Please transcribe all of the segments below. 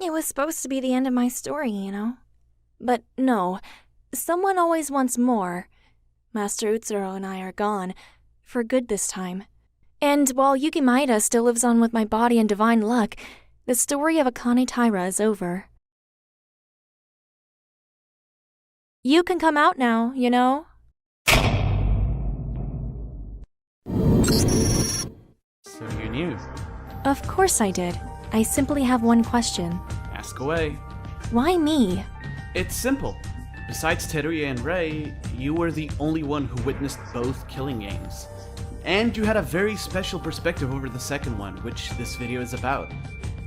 It was supposed to be the end of my story, you know? But no, someone always wants more. Master Utsuro and I are gone, for good this time. And while Yuki Maeda still lives on with my body and divine luck, the story of Akane Taira is over. You can come out now, you know? So you knew. Of course I did. I simply have one question. Ask away. Why me? It's simple. Besides Teruya and Rei, you were the only one who witnessed both killing games. And you had a very special perspective over the second one, which this video is about.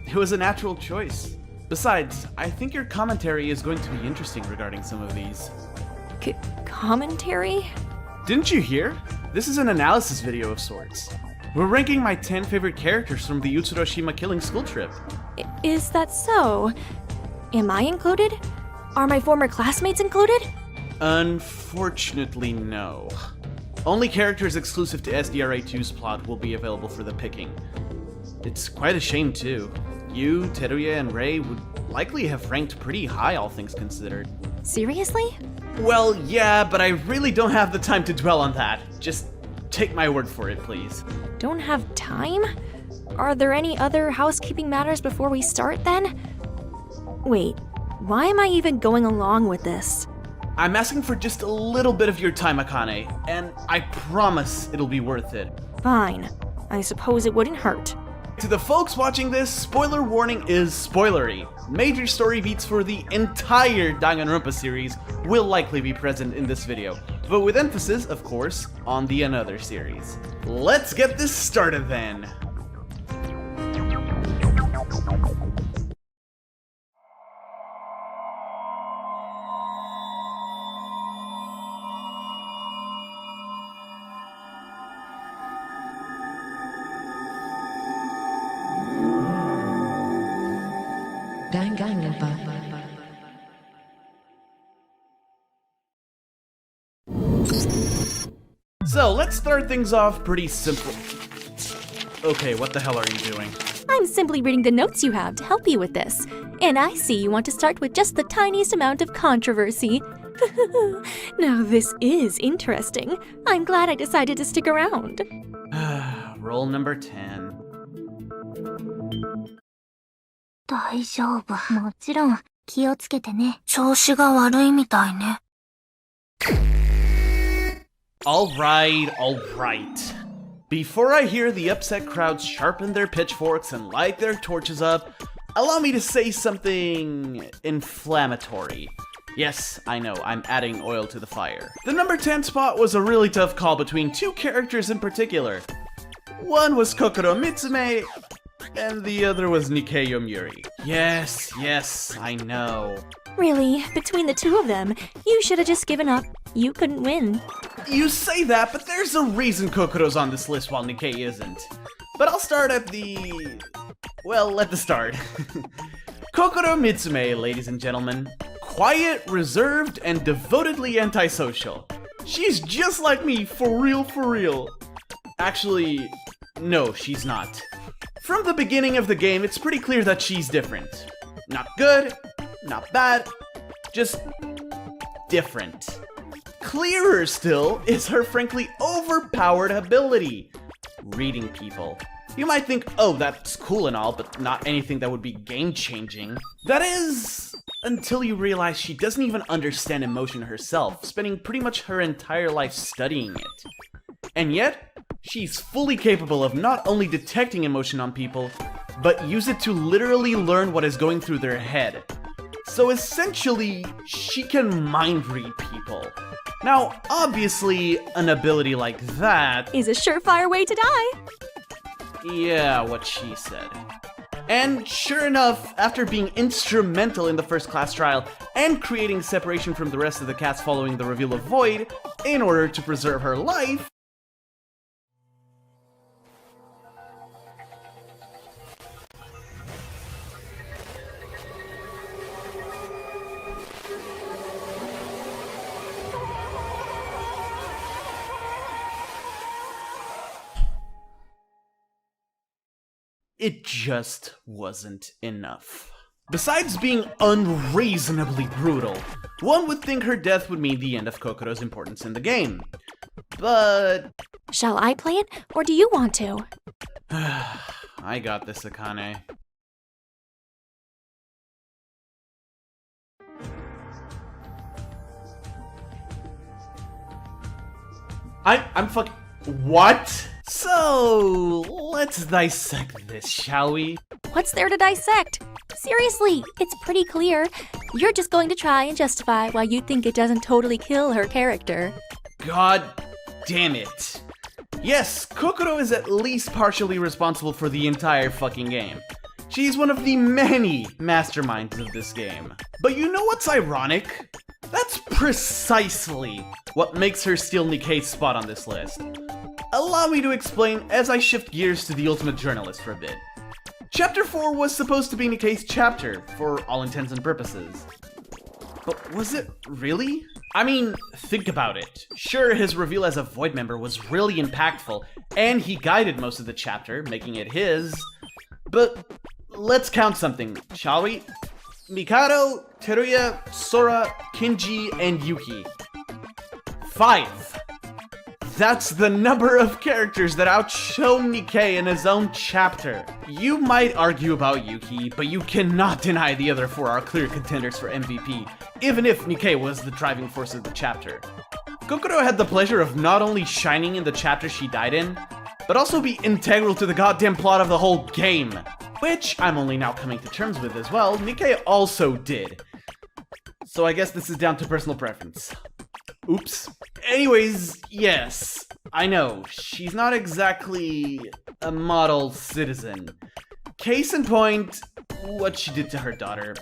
It was a natural choice. Besides, I think your commentary is going to be interesting regarding some of these. Commentary? Didn't you hear? This is an analysis video of sorts. We're ranking my 10 favorite characters from the Utsuroshima killing school trip. Is that so? Am I included? Are my former classmates included? Unfortunately, no. Only characters exclusive to SDRA2's plot will be available for the picking. It's quite a shame too. You, Teruya, and Rei would likely have ranked pretty high, all things considered. Seriously? Well, yeah, but I really don't have the time to dwell on that. Just take my word for it, please. Don't have time? Are there any other housekeeping matters before we start then? Wait, why am I even going along with this? I'm asking for just a little bit of your time, Akane, and I promise it'll be worth it. Fine. I suppose it wouldn't hurt. To the folks watching this, spoiler warning is spoilery. Major story beats for the entire Danganronpa series will likely be present in this video, but with emphasis, of course, on the Another series. Let's get this started then! Danganronpa. So, let's start things off pretty simple. Okay, what the hell are you doing? I'm simply reading the notes you have to help you with this. And I see you want to start with just the tiniest amount of controversy. Now this is interesting. I'm glad I decided to stick around. Roll number 10. 大丈夫。もちろん、気をつけてね。調子が悪いみたいね。Alright. Before I hear the upset crowds sharpen their pitchforks and light their torches up, allow me to say something inflammatory. Yes, I know, I'm adding oil to the fire. The number 10 spot was a really tough call between two characters in particular. One was Kokomitsume, and the other was Nikkei Yomiuri. Yes, I know. Really, between the two of them, you should have just given up. You couldn't win. You say that, but there's a reason Kokoro's on this list while Nikkei isn't. But I'll start at the... well, at the start. Kokomitsume, ladies and gentlemen. Quiet, reserved, and devotedly antisocial. She's just like me, for real. Actually, no, she's not. From the beginning of the game, it's pretty clear that she's different. Not good, not bad, just different. Clearer still is her frankly overpowered ability. Reading people. You might think, oh, that's cool and all, but not anything that would be game-changing. That is, until you realize she doesn't even understand emotion herself, spending pretty much her entire life studying it. And yet, she's fully capable of not only detecting emotion on people, but use it to literally learn what is going through their head. So essentially, she can mind read people. Now, obviously, an ability like that Is a surefire way to die. Yeah, what she said. And sure enough, after being instrumental in the first class trial and creating separation from the rest of the cast following the reveal of Void, in order to preserve her life, it just wasn't enough. Besides being unreasonably brutal, one would think her death would mean the end of Kokoro's importance in the game. But... Shall I play it, or do you want to? I got this, Akane. I'm fucking... What? So, let's dissect this, shall we? What's there to dissect? Seriously, it's pretty clear. You're just going to try and justify why you think it doesn't totally kill her character. God damn it. Yes, Kokoro is at least partially responsible for the entire fucking game. She's one of the many masterminds of this game. But you know what's ironic? That's precisely what makes her steal Nikkei's spot on this list. Allow me to explain as I shift gears to the Ultimate Journalist for a bit. Chapter 4 was supposed to be Nikkei's chapter, for all intents and purposes. But was it really? I mean, think about it. Sure, his reveal as a Void member was really impactful, and he guided most of the chapter, making it his. But let's count something, shall we? Mikato, Teruya, Sora, Kinji, and Yuki. 5. That's the number of characters that outshone Nikkei in his own chapter. You might argue about Yuki, but you cannot deny the other 4 are clear contenders for MVP, even if Nikkei was the driving force of the chapter. Kokoro had the pleasure of not only shining in the chapter she died in, but also be integral to the goddamn plot of the whole game, which I'm only now coming to terms with as well. Nikkei also did. So I guess this is down to personal preference. Oops. Anyways, yes, I know, she's not exactly a model citizen. Case in point, what she did to her daughter.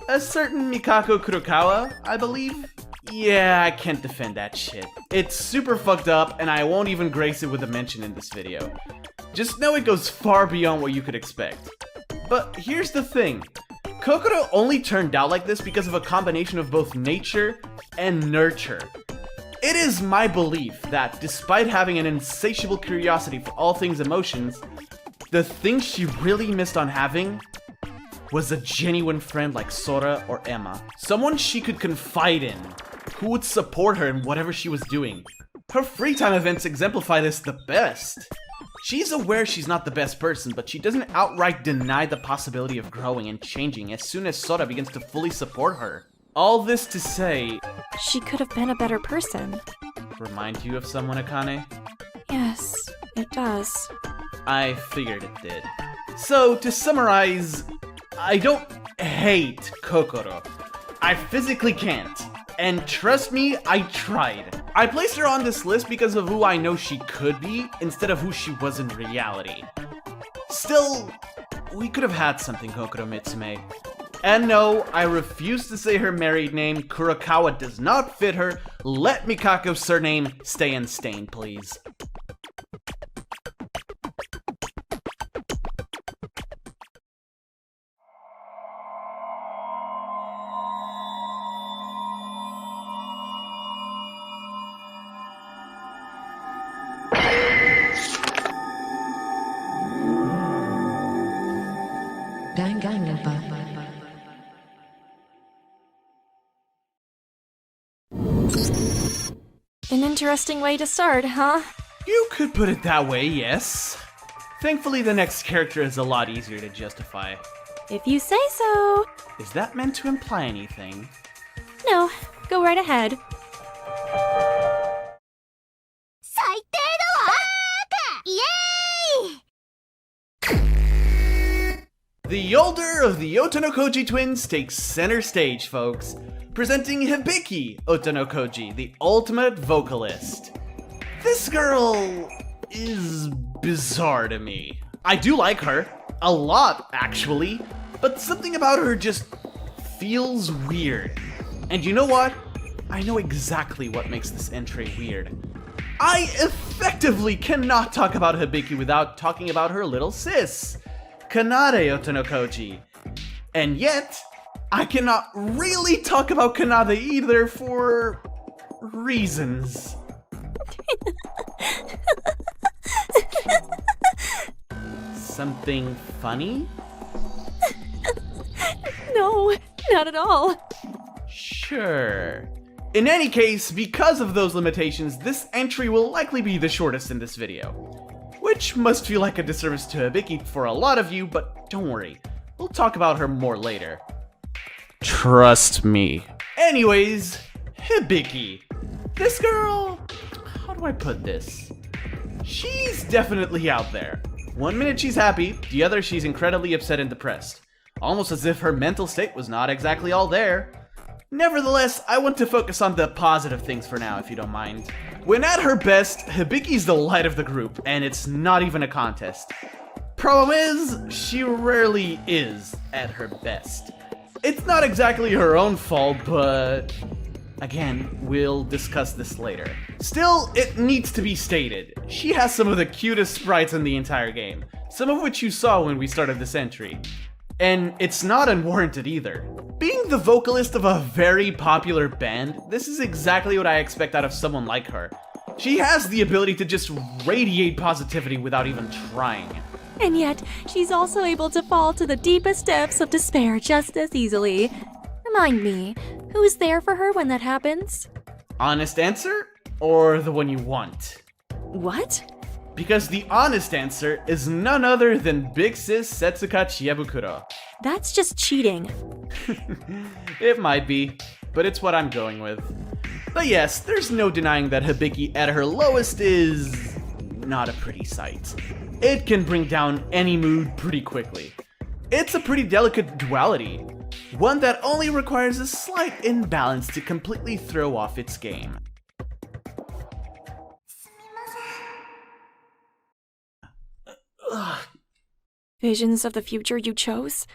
A certain Mikako Kurokawa, I believe? Yeah, I can't defend that shit. It's super fucked up, and I won't even grace it with a mention in this video. Just know it goes far beyond what you could expect. But here's the thing. Kokoro only turned out like this because of a combination of both nature and nurture. It is my belief that, despite having an insatiable curiosity for all things emotions, the thing she really missed on having was a genuine friend like Sora or Emma. Someone she could confide in, who would support her in whatever she was doing. Her free time events exemplify this the best. She's aware she's not the best person, but she doesn't outright deny the possibility of growing and changing as soon as Sora begins to fully support her. All this to say... She could have been a better person. Remind you of someone, Akane? Yes, it does. I figured it did. So, to summarize, I don't hate Kokoro. I physically can't. And trust me, I tried. I placed her on this list because of who I know she could be, instead of who she was in reality. Still, we could have had something, Kokomitsume. And no, I refuse to say her married name. Kurokawa does not fit her. Let Mikako's surname stay in stain, please. Danganronpa. An interesting way to start, huh? You could put it that way, yes. Thankfully, the next character is a lot easier to justify. If you say so. Is that meant to imply anything? No, go right ahead. The older of the Yoto no Koji twins takes center stage, folks. Presenting Hibiki Oto no Koji, the ultimate vocalist. This girl is bizarre to me. I do like her. A lot, actually. But something about her just feels weird. And you know what? I know exactly what makes this entry weird. I effectively cannot talk about Hibiki without talking about her little sis, Kanade Oto no Koji. And yet, I cannot really talk about Kanade either for reasons. Something funny? No, not at all. Sure. In any case, because of those limitations, this entry will likely be the shortest in this video. Which must feel like a disservice to Hiiki for a lot of you, but don't worry, we'll talk about her more later. Trust me. Anyways, Hiiki. This girl, how do I put this? She's definitely out there. One minute she's happy, the other she's incredibly upset and depressed. Almost as if her mental state was not exactly all there. Nevertheless, I want to focus on the positive things for now, if you don't mind. When at her best, Hiiki's the light of the group, and it's not even a contest. Problem is, she rarely is at her best. It's not exactly her own fault, but again, we'll discuss this later. Still, it needs to be stated, she has some of the cutest sprites in the entire game, some of which you saw when we started this entry. And it's not unwarranted either. Being the vocalist of a very popular band, this is exactly what I expect out of someone like her. She has the ability to just radiate positivity without even trying. And yet, she's also able to fall to the deepest depths of despair just as easily. Remind me, who's there for her when that happens? Honest answer? Or the one you want? What? Because the honest answer is none other than Big Sis Setsuka Chiebukuro. That's just cheating. It might be, but it's what I'm going with. But yes, there's no denying that Hiiki at her lowest is not a pretty sight. It can bring down any mood pretty quickly. It's a pretty delicate duality, one that only requires a slight imbalance to completely throw off its game. Visions of the future you chose?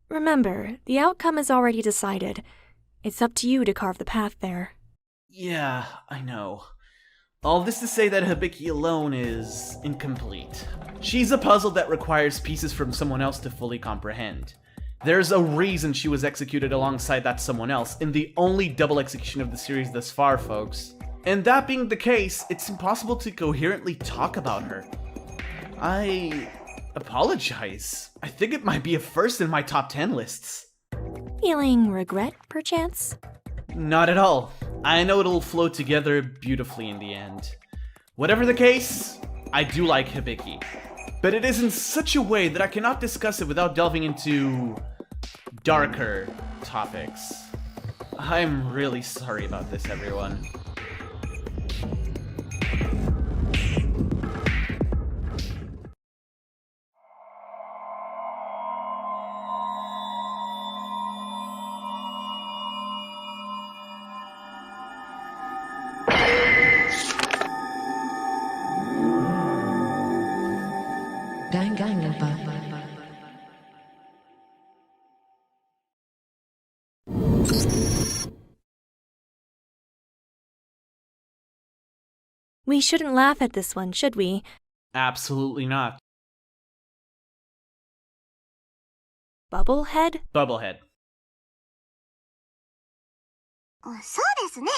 Remember, the outcome is already decided. It's up to you to carve the path there. Yeah, I know. All this to say that Hiiki alone is incomplete. She's a puzzle that requires pieces from someone else to fully comprehend. There's a reason she was executed alongside that someone else in the only double execution of the series thus far, folks. And that being the case, it's impossible to coherently talk about her. I apologize. I think it might be a first in my top 10 lists. Feeling regret, perchance? Not at all. I know it'll flow together beautifully in the end. Whatever the case, I do like Hiiki. But it is in such a way that I cannot discuss it without delving into darker topics. I'm really sorry about this, everyone. Danganronpa. We shouldn't laugh at this one, should we? Absolutely not. Bubblehead? Bubblehead. そうですね。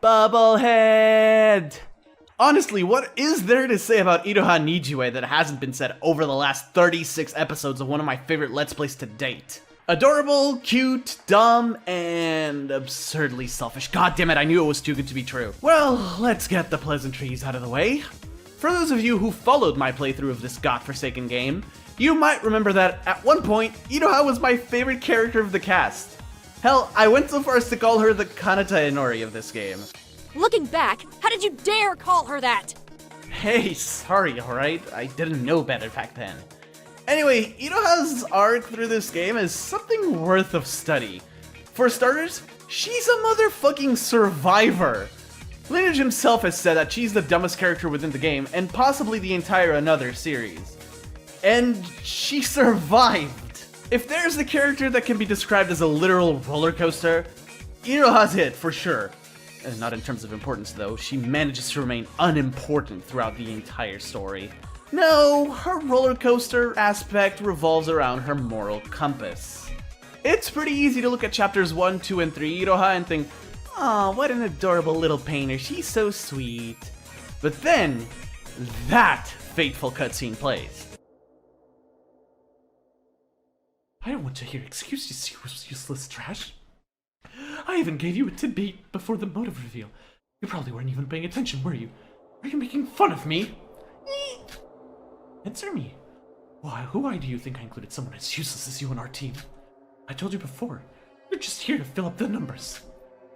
Bubblehead! Honestly, what is there to say about Iroha Nijue that hasn't been said over the last 36 episodes of one of my favorite Let's Plays to date? Adorable, cute, dumb, and absurdly selfish. God damn it, I knew it was too good to be true. Well, let's get the pleasantries out of the way. For those of you who followed my playthrough of this godforsaken game, you might remember that at one point, Iroha was my favorite character of the cast. Hell, I went so far as to call her the Kanata Inori of this game. Looking back, how did you dare call her that? Hey, sorry, alright? I didn't know better back then. Anyway, Iroha's arc through this game is something worth of study. For starters, she's a motherfucking survivor. Lineage himself has said that she's the dumbest character within the game, and possibly the entire Another series. And she survived. If there's a character that can be described as a literal roller coaster, Iroha's it, for sure. Not in terms of importance, though. She manages to remain unimportant throughout the entire story. No, her roller coaster aspect revolves around her moral compass. It's pretty easy to look at chapters 1, 2, and 3 Iroha and think, "Aw, what an adorable little painter, she's so sweet." But then, that fateful cutscene plays. I don't want to hear excuses, you useless trash. I even gave you a tidbit before the motive reveal. You probably weren't even paying attention, were you? Are you making fun of me? Answer me. Why do you think I included someone as useless as you on our team? I told you before, you're just here to fill up the numbers.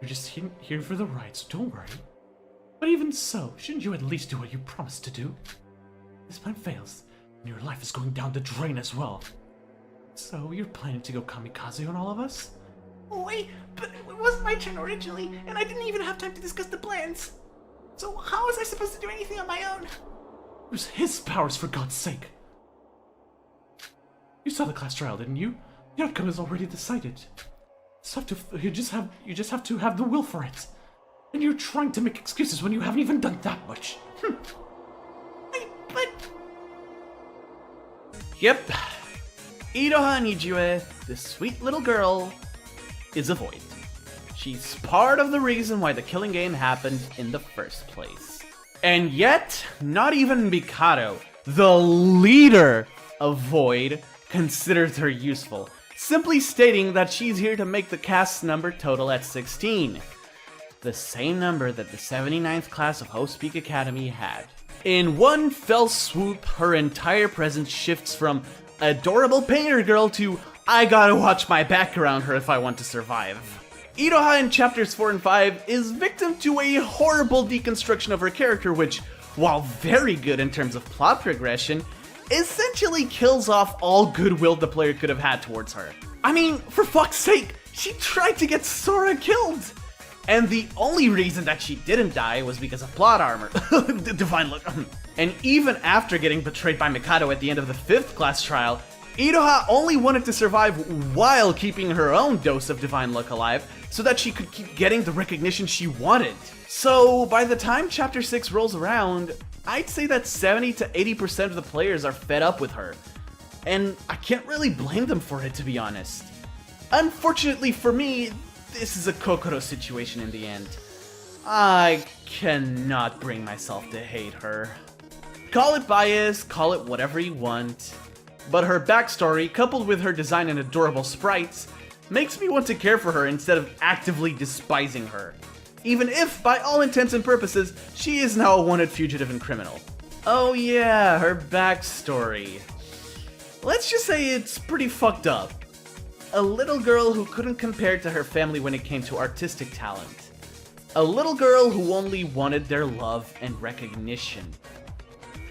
You're just here for the ride, so don't worry. But even so, shouldn't you at least do what you promised to do? This plan fails, and your life is going down the drain as well. So, you're planning to go kamikaze on all of us? Wait, but it wasn't my turn originally, and I didn't even have time to discuss the plans. So how was I supposed to do anything on my own? It was his powers, for God's sake. You saw the class trial, didn't you? The outcome is already decided. You just have to have the will for it. And you're trying to make excuses when you haven't even done that much. But... Yep. Iroha Nijue, this sweet little girl, is a void. She's part of the reason why the killing game happened in the first place. And yet, not even Mikato, the leader of Void, considers her useful, simply stating that she's here to make the cast's number total at 16. The same number that the 79th class of Host Peak Academy had. In one fell swoop, her entire presence shifts from adorable painter girl to I gotta watch my back around her if I want to survive. Iroha in chapters 4 and 5 is victim to a horrible deconstruction of her character which, while very good in terms of plot progression, essentially kills off all goodwill the player could have had towards her. I mean, for fuck's sake, she tried to get Sora killed! And the only reason that she didn't die was because of plot armor. Divine look. And even after getting betrayed by Mikato at the end of the 5th class trial, Iroha only wanted to survive while keeping her own dose of divine luck alive, so that she could keep getting the recognition she wanted. So by the time chapter 6 rolls around, I'd say that 70 to 80% of the players are fed up with her. And I can't really blame them for it, to be honest. Unfortunately for me, this is a Kokoro situation in the end. I cannot bring myself to hate her. Call it bias, call it whatever you want. But her backstory, coupled with her design and adorable sprites, makes me want to care for her instead of actively despising her. Even if, by all intents and purposes, she is now a wanted fugitive and criminal. Oh yeah, her backstory. Let's just say it's pretty fucked up. A little girl who couldn't compare to her family when it came to artistic talent. A little girl who only wanted their love and recognition.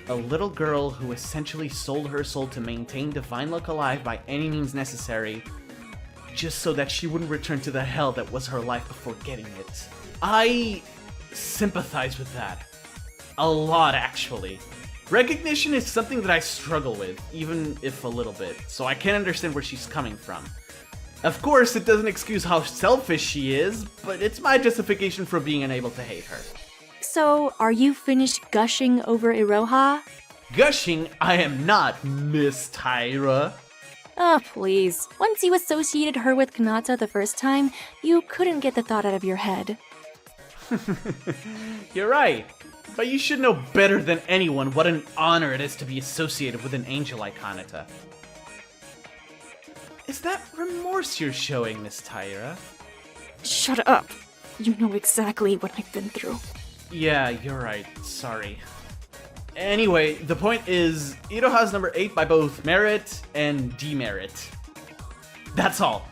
A little girl who essentially sold her soul to maintain divine luck alive by any means necessary, just so that she wouldn't return to the hell that was her life before getting it. I sympathize with that. A lot, actually. Recognition is something that I struggle with, even if a little bit, so I can understand where she's coming from. Of course, it doesn't excuse how selfish she is, but it's my justification for being unable to hate her. So, are you finished gushing over Iroha? Gushing, I am not, Miss Tyra. Oh, please. Once you associated her with Kanata the first time, you couldn't get the thought out of your head. You're right, but you should know better than anyone what an honor it is to be associated with an angel like Kanata. Is that remorse you're showing, Miss Tyra? Shut up. You know exactly what I've been through. Yeah, you're right. Sorry. Anyway, the point is, Iroha's number 8 by both merit and demerit. That's all.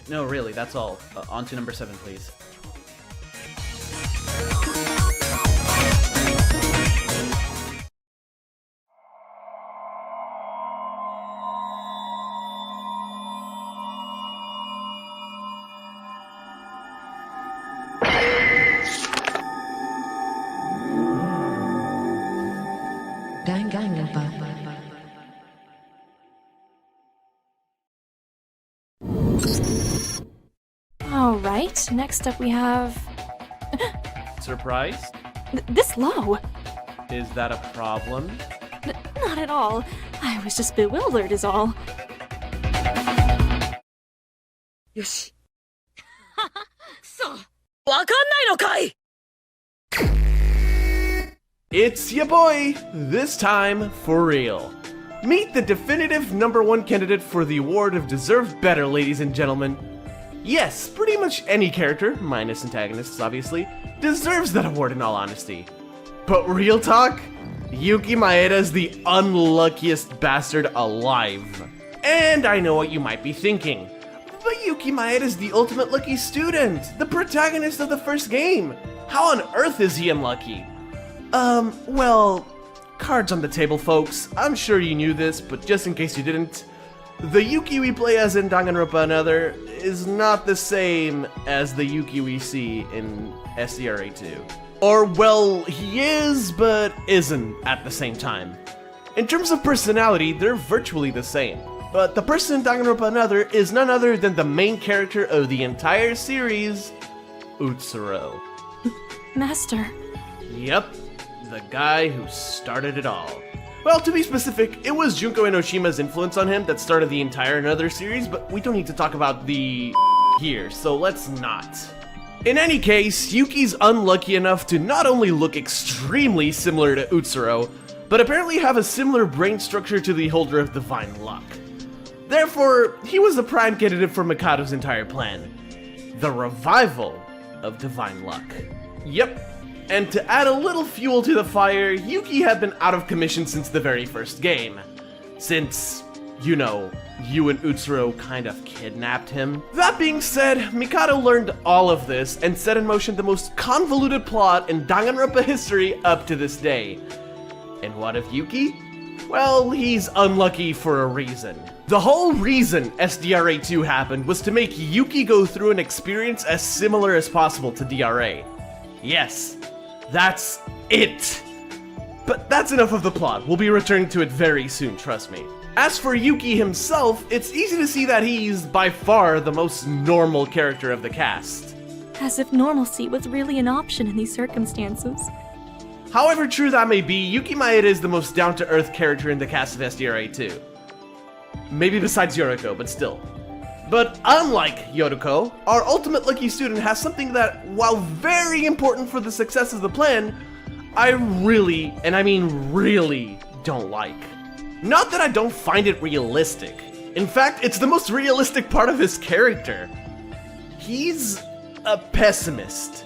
No, really, that's all. On to number 7, please. Danganronpa. Alright, next up we have... Surprised? This low? Is that a problem? Not at all. I was just bewildered is all. Yoshi. くそ、わかんないのかい。It's ya boy, this time for real. Meet the definitive #1 candidate for the award of Deserve Better, ladies and gentlemen. Yes, pretty much any character, minus antagonists obviously, deserves that award in all honesty. But real talk? Yuki Maeda's the unluckiest bastard alive. And I know what you might be thinking. But Yuki Maeda's the ultimate lucky student, the protagonist of the first game. How on earth is he unlucky? Well, cards on the table, folks. I'm sure you knew this, but just in case you didn't, the Yuki we play as in Danganronpa Another is not the same as the Yuki we see in SDRA 2. Or, well, he is, but isn't at the same time. In terms of personality, they're virtually the same. But the person in Danganronpa Another is none other than the main character of the entire series, Utsuro. Master. Yep, the guy who started it all. Well, to be specific, it was Junko Enoshima's influence on him that started the entire Another series, but we don't need to talk about the here, so let's not. In any case, Yuki's unlucky enough to not only look extremely similar to Utsuro, but apparently have a similar brain structure to the holder of Divine Luck. Therefore, he was the prime candidate for Mikato's entire plan. The revival of Divine Luck. Yep. And to add a little fuel to the fire, Yuki had been out of commission since the very first game. Since, you know, you and Utsuro kind of kidnapped him. That being said, Mikato learned all of this and set in motion the most convoluted plot in Danganronpa history up to this day. And what of Yuki? Well, he's unlucky for a reason. The whole reason SDRA 2 happened was to make Yuki go through an experience as similar as possible to DRA. Yes, that's it. But that's enough of the plot. We'll be returning to it very soon, trust me. As for Yuki himself, it's easy to see that he's by far the most normal character of the cast. As if normalcy was really an option in these circumstances. However true that may be, Yuki Maeda is the most down-to-earth character in the cast of SDRA 2. Maybe besides Yoriko, but still. But unlike Yoriko, our ultimate lucky student has something that, while very important for the success of the plan, I really, and I mean really, don't like. Not that I don't find it realistic. In fact, it's the most realistic part of his character. He's a pessimist.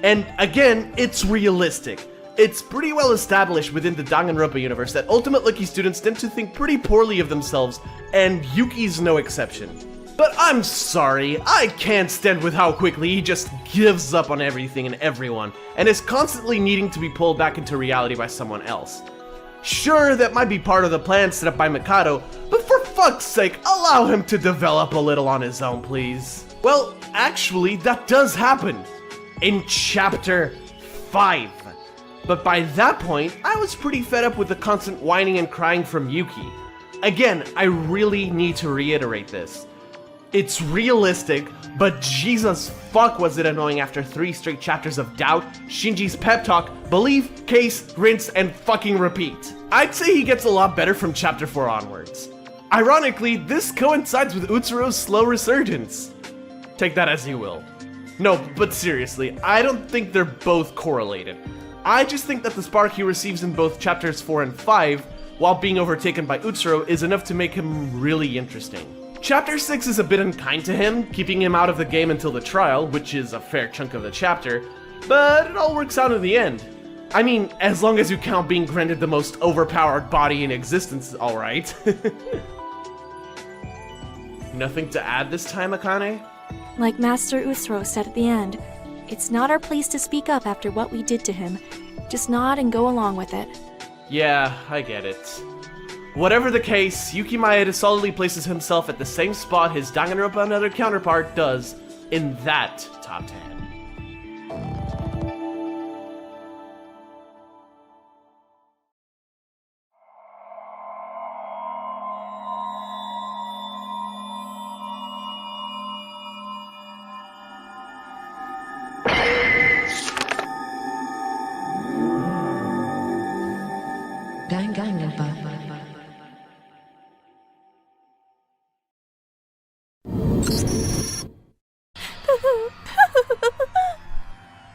And again, it's realistic. It's pretty well established within the Danganronpa universe that ultimate lucky students tend to think pretty poorly of themselves, and Yuki's no exception. But I'm sorry, I can't stand with how quickly he just gives up on everything and everyone, and is constantly needing to be pulled back into reality by someone else. Sure, that might be part of the plan set up by Mikato, but for fuck's sake, allow him to develop a little on his own, please. Well, actually, that does happen. In Chapter 5. But by that point, I was pretty fed up with the constant whining and crying from Yuki. Again, I really need to reiterate this. It's realistic, but Jesus fuck was it annoying after 3 straight chapters of doubt, Shinji's pep talk, believe, case, rinse, and fucking repeat. I'd say he gets a lot better from Chapter 4 onwards. Ironically, this coincides with Utsuro's slow resurgence. Take that as you will. No, but seriously, I don't think they're both correlated. I just think that the spark he receives in both Chapters 4 and 5, while being overtaken by Utsuro, is enough to make him really interesting. Chapter 6 is a bit unkind to him, keeping him out of the game until the trial, which is a fair chunk of the chapter, but it all works out in the end. I mean, as long as you count being granted the most overpowered body in existence, alright. Nothing to add this time, Akane? Like Master Utsuro said at the end, it's not our place to speak up after what we did to him. Just nod and go along with it. Yeah, I get it. Whatever the case, Yuki Maeda solidly places himself at the same spot his Danganronpa Another counterpart does in that top 10. Danganronpa.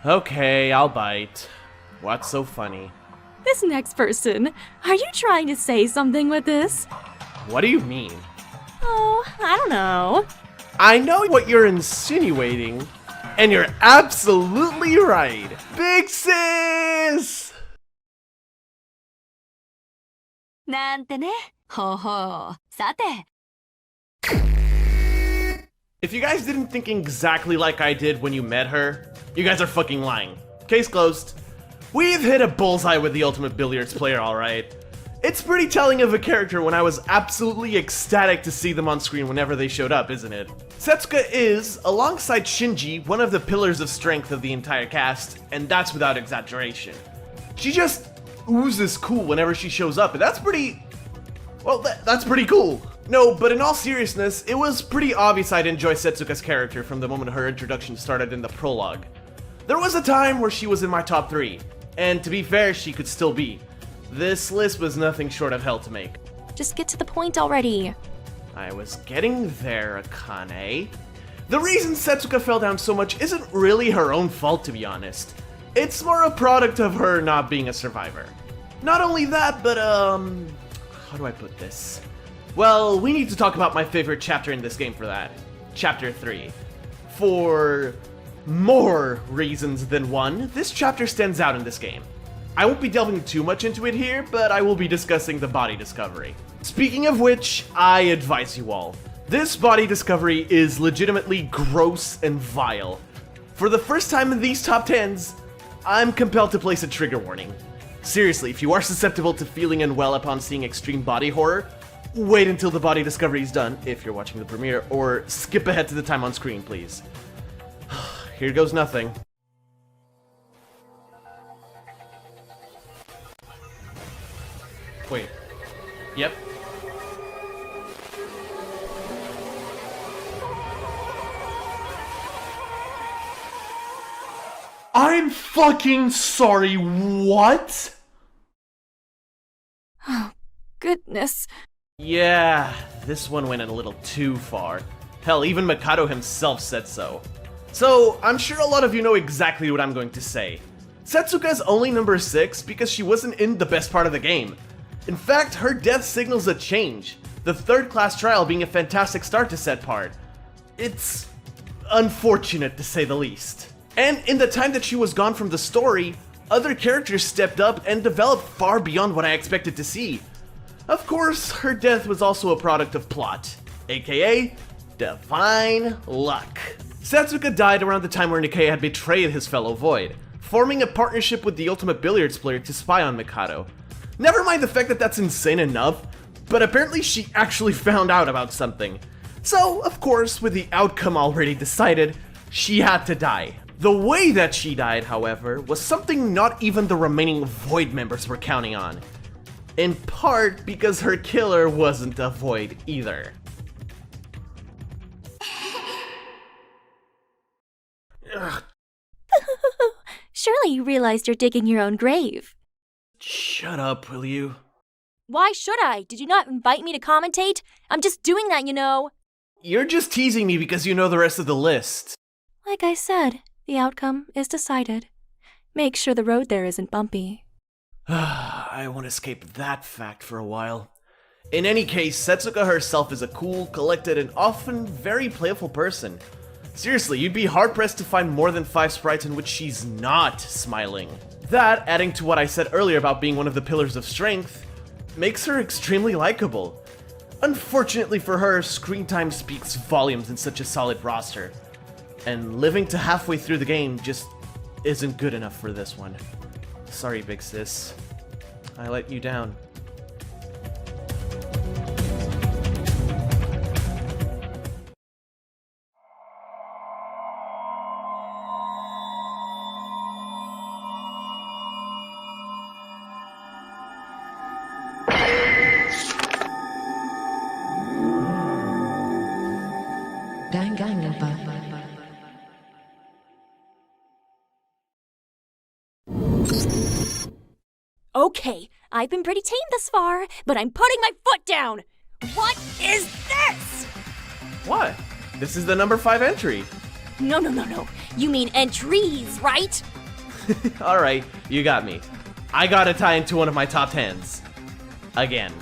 Okay, I'll bite. What's so funny? this next person? Are you trying to say something with this? What do you mean? Oh, I don't know. I know what you're insinuating, and you're absolutely right. Big sis! なんてね。ほほう。さて。 If you guys didn't think exactly like I did when you met her, you guys are fucking lying. Case closed. We've hit a bullseye with the ultimate billiards player, alright. It's pretty telling of a character when I was absolutely ecstatic to see them on screen whenever they showed up, isn't it? Setsuka is, alongside Shinji, one of the pillars of strength of the entire cast, and that's without exaggeration. She just oozes cool whenever she shows up, and that's pretty... well, that's pretty cool. No, but in all seriousness, it was pretty obvious I'd enjoy Setsuka's character from the moment her introduction started in the prologue. There was a time where she was in my top 3, and to be fair, she could still be. This list was nothing short of hell to make. Just get to the point already. I was getting there, Akane. The reason Setsuka fell down so much isn't really her own fault, to be honest. It's more a product of her not being a survivor. Not only that, but how do I put this? Well, we need to talk about my favorite chapter in this game for that. Chapter 3. For more reasons than one, this chapter stands out in this game. I won't be delving too much into it here, but I will be discussing the body discovery. Speaking of which, I advise you all. This body discovery is legitimately gross and vile. For the first time in these top 10s, I'm compelled to place a trigger warning. Seriously, if you are susceptible to feeling unwell upon seeing extreme body horror, wait until the body discovery is done, if you're watching the premiere, or skip ahead to the time on screen, please. Here goes nothing. Wait. Yep. I'm fucking sorry, what? Oh, goodness. Yeah, this one went a little too far. Hell, even Mikato himself said so. So, I'm sure a lot of you know exactly what I'm going to say. Setsuka's only number 6 because she wasn't in the best part of the game. In fact, her death signals a change, the third class trial being a fantastic start to said part. It's unfortunate to say the least. And in the time that she was gone from the story, other characters stepped up and developed far beyond what I expected to see. Of course, her death was also a product of plot, aka divine luck. Setsuka died around the time where Nikkei had betrayed his fellow Void, forming a partnership with the ultimate billiards player to spy on Mikato. Never mind the fact that that's insane enough, but apparently she actually found out about something. So, of course, with the outcome already decided, she had to die. The way that she died, however, was something not even the remaining Void members were counting on. In part because her killer wasn't a Void either. Surely you realized you're digging your own grave. Shut up, will you? Why should I? Did you not invite me to commentate? I'm just doing that, you know. You're just teasing me because you know the rest of the list. Like I said, the outcome is decided. Make sure the road there isn't bumpy. I won't escape that fact for a while. In any case, Setsuka herself is a cool, collected, and often very playful person. Seriously, you'd be hard-pressed to find more than 5 sprites in which she's not smiling. That, adding to what I said earlier about being one of the pillars of strength, makes her extremely likable. Unfortunately for her, screen time speaks volumes in such a solid roster. And living to halfway through the game just isn't good enough for this one. Sorry, big sis. I let you down. Danganronpa. Okay, I've been pretty tame thus far, but I'm putting my foot down! What is this? What? This is the number 5 entry. No. You mean entries, right? Alright, you got me. I got a tie into one of my top 10s. Again.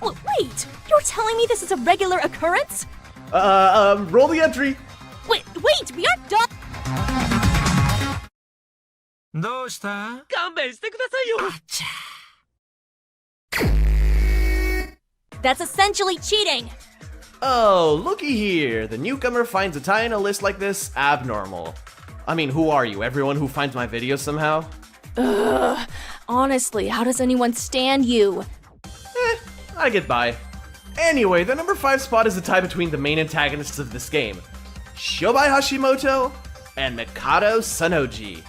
Wait, you're telling me this is a regular occurrence? Roll the entry. Wait, we aren't done. どうした？勘弁してくださいよ。 That's essentially cheating. Oh, looky here. The newcomer finds a tie in a list like this abnormal. I mean, who are you? Everyone who finds my videos somehow? Ugh. Honestly, how does anyone stand you? I get by. Anyway, the number 5 spot is a tie between the main antagonists of this game, Shobai Hashimoto and Mikato Sanoji.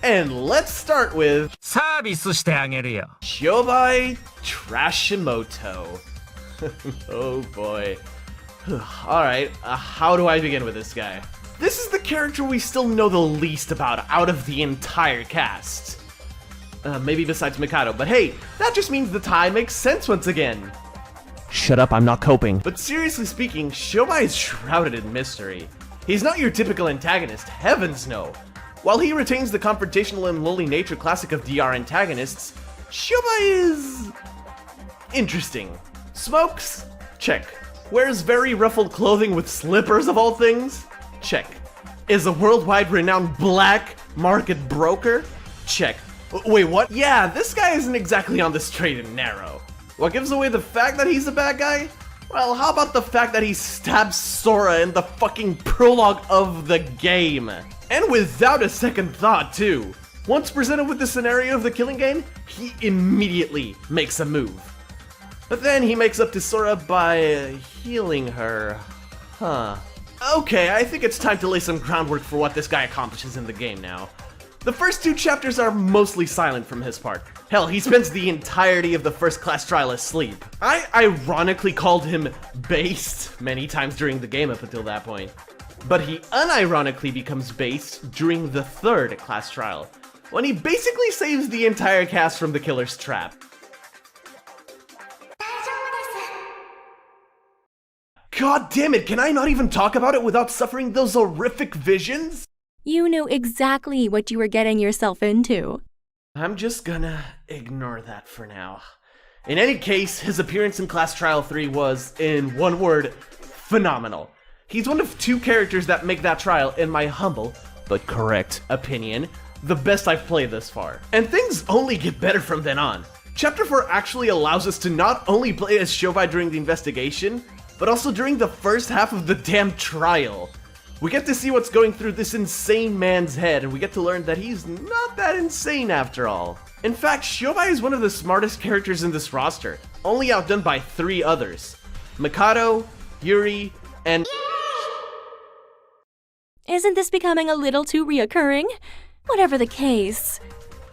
And let's start with サービスしてあげるよ。 Shobai Trashimoto. Oh boy. Alright, how do I begin with this guy? This is the character we still know the least about out of the entire cast. Maybe besides Mikato, but hey, that just means the tie makes sense once again. Shut up, I'm not coping. But seriously speaking, Shobai is shrouded in mystery. He's not your typical antagonist, heavens no. While he retains the confrontational and lowly nature classic of DR antagonists, Shobai is... interesting. Smokes? Check. Wears very ruffled clothing with slippers of all things? Check. Is a worldwide renowned black market broker? Check. Wait, what? Yeah, this guy isn't exactly on the straight and narrow. What gives away the fact that he's a bad guy? Well, how about the fact that he stabs Sora in the fucking prologue of the game? And without a second thought, too. Once presented with the scenario of the killing game, he immediately makes a move. But then he makes up to Sora by healing her. Huh. Okay, I think it's time to lay some groundwork for what this guy accomplishes in the game now. The first 2 chapters are mostly silent from his part. Hell, he spends the entirety of the first class trial asleep. I ironically called him based many times during the game up until that point. But he unironically becomes based during the 3rd class trial, when he basically saves the entire cast from the killer's trap. God damn it, can I not even talk about it without suffering those horrific visions? You knew exactly what you were getting yourself into. I'm just gonna ignore that for now. In any case, his appearance in Class Trial 3 was, in one word, phenomenal. He's one of 2 characters that make that trial, in my humble, but correct opinion, the best I've played thus far. And things only get better from then on. Chapter 4 actually allows us to not only play as Shobai during the investigation, but also during the first half of the damn trial. We get to see what's going through this insane man's head, and we get to learn that he's not that insane after all. In fact, Shobai is one of the smartest characters in this roster, only outdone by 3 others. Mikato, Yuri, and... Isn't this becoming a little too reoccurring? Whatever the case.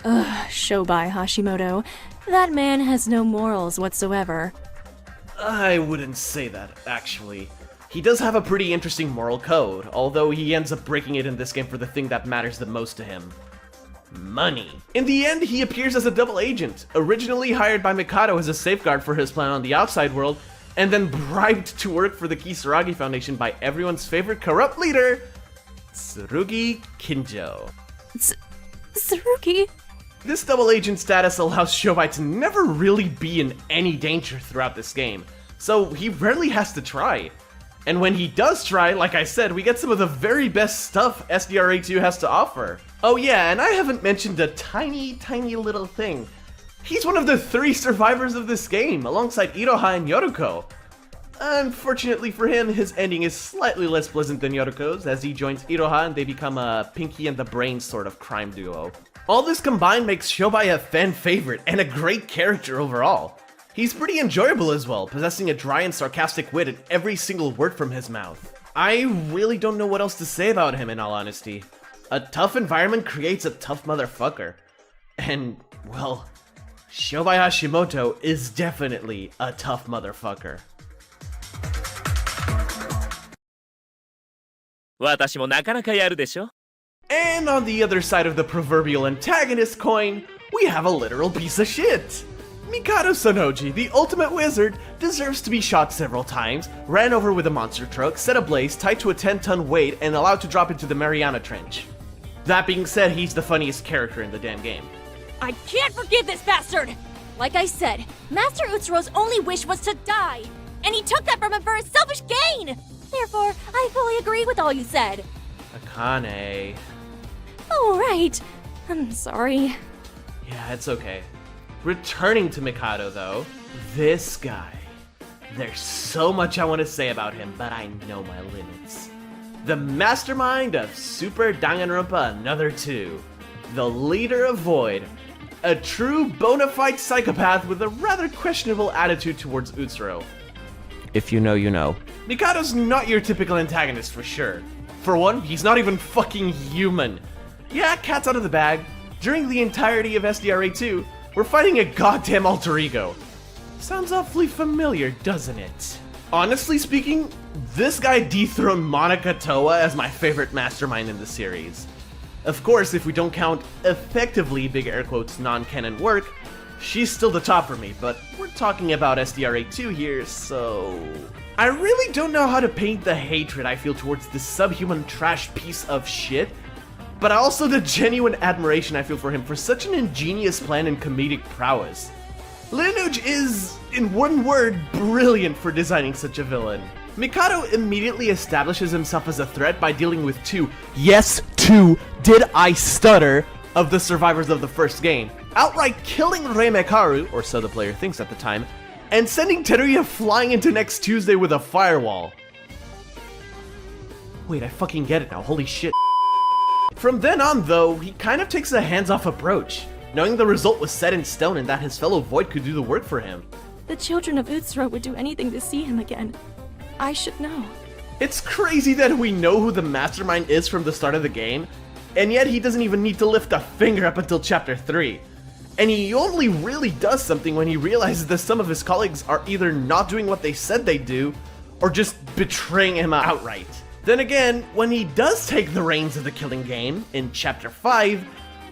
Ugh, Shobai Hashimoto. That man has no morals whatsoever. I wouldn't say that, actually. He does have a pretty interesting moral code, although he ends up breaking it in this game for the thing that matters the most to him. Money. In the end, he appears as a double agent, originally hired by Mikato as a safeguard for his plan on the outside world, and then bribed to work for the Kisaragi Foundation by everyone's favorite corrupt leader, Tsurugi Kinjo. Tsurugi? This double agent status allows Shobai to never really be in any danger throughout this game, so he rarely has to try. And when he does try, like I said, we get some of the very best stuff SDRA2 has to offer. Oh yeah, and I haven't mentioned a tiny little thing. He's one of the 3 survivors of this game, alongside Iroha and Yoroko. Unfortunately for him, his ending is slightly less pleasant than Yoroko's, as he joins Iroha and they become a Pinky and the Brain sort of crime duo. All this combined makes Shobai a fan favorite and a great character overall. He's pretty enjoyable as well, possessing a dry and sarcastic wit in every single word from his mouth. I really don't know what else to say about him in all honesty. A tough environment creates a tough motherfucker. And, well, Shobai Hashimoto is definitely a tough motherfucker. 私もなかなかやるでしょ? And on the other side of the proverbial antagonist coin, we have a literal piece of shit. Mikato Sanoji, the ultimate wizard, deserves to be shot several times, ran over with a monster truck, set ablaze, tied to a 10-ton weight, and allowed to drop into the Mariana Trench. That being said, he's the funniest character in the damn game. I can't forgive this bastard! Like I said, Master Utsuro's only wish was to die, and he took that from him for his selfish gain! Therefore, I fully agree with all you said. Akane. Oh, right. I'm sorry. Yeah, it's okay. Returning to Mikado, though, this guy. There's so much I want to say about him, but I know my limits. The mastermind of Super Danganronpa Another 2. The leader of Void. A true bona fide psychopath with a rather questionable attitude towards Utsuro. If you know, you know. Mikado's not your typical antagonist for sure. For one, he's not even fucking human. Yeah, cat's out of the bag. During the entirety of SDRA 2, we're fighting a goddamn alter ego. Sounds awfully familiar, doesn't it? Honestly speaking, this guy dethroned Monica Toa as my favorite mastermind in the series. Of course, if we don't count effectively, big air quotes, non-canon work, she's still the top for me, but we're talking about SDRA 2 here, so... I really don't know how to paint the hatred I feel towards this subhuman trash piece of shit, but also the genuine admiration I feel for him for such an ingenious plan and comedic prowess. Lineage is, in one word, brilliant for designing such a villain. Mikado immediately establishes himself as a threat by dealing with two, yes, two, did I stutter, of the survivors of the first game, outright killing Reimekaru, or so the player thinks at the time, and sending Teruya flying into next Tuesday with a firewall. Wait, I fucking get it now, holy shit. From then on, though, he kind of takes a hands-off approach, knowing the result was set in stone and that his fellow Void could do the work for him. The children of Utsuro would do anything to see him again. I should know. It's crazy that we know who the mastermind is from the start of the game, and yet he doesn't even need to lift a finger up until Chapter 3. And he only really does something when he realizes that some of his colleagues are either not doing what they said they'd do, or just betraying him outright. Then again, when he does take the reins of the killing game, in Chapter 5,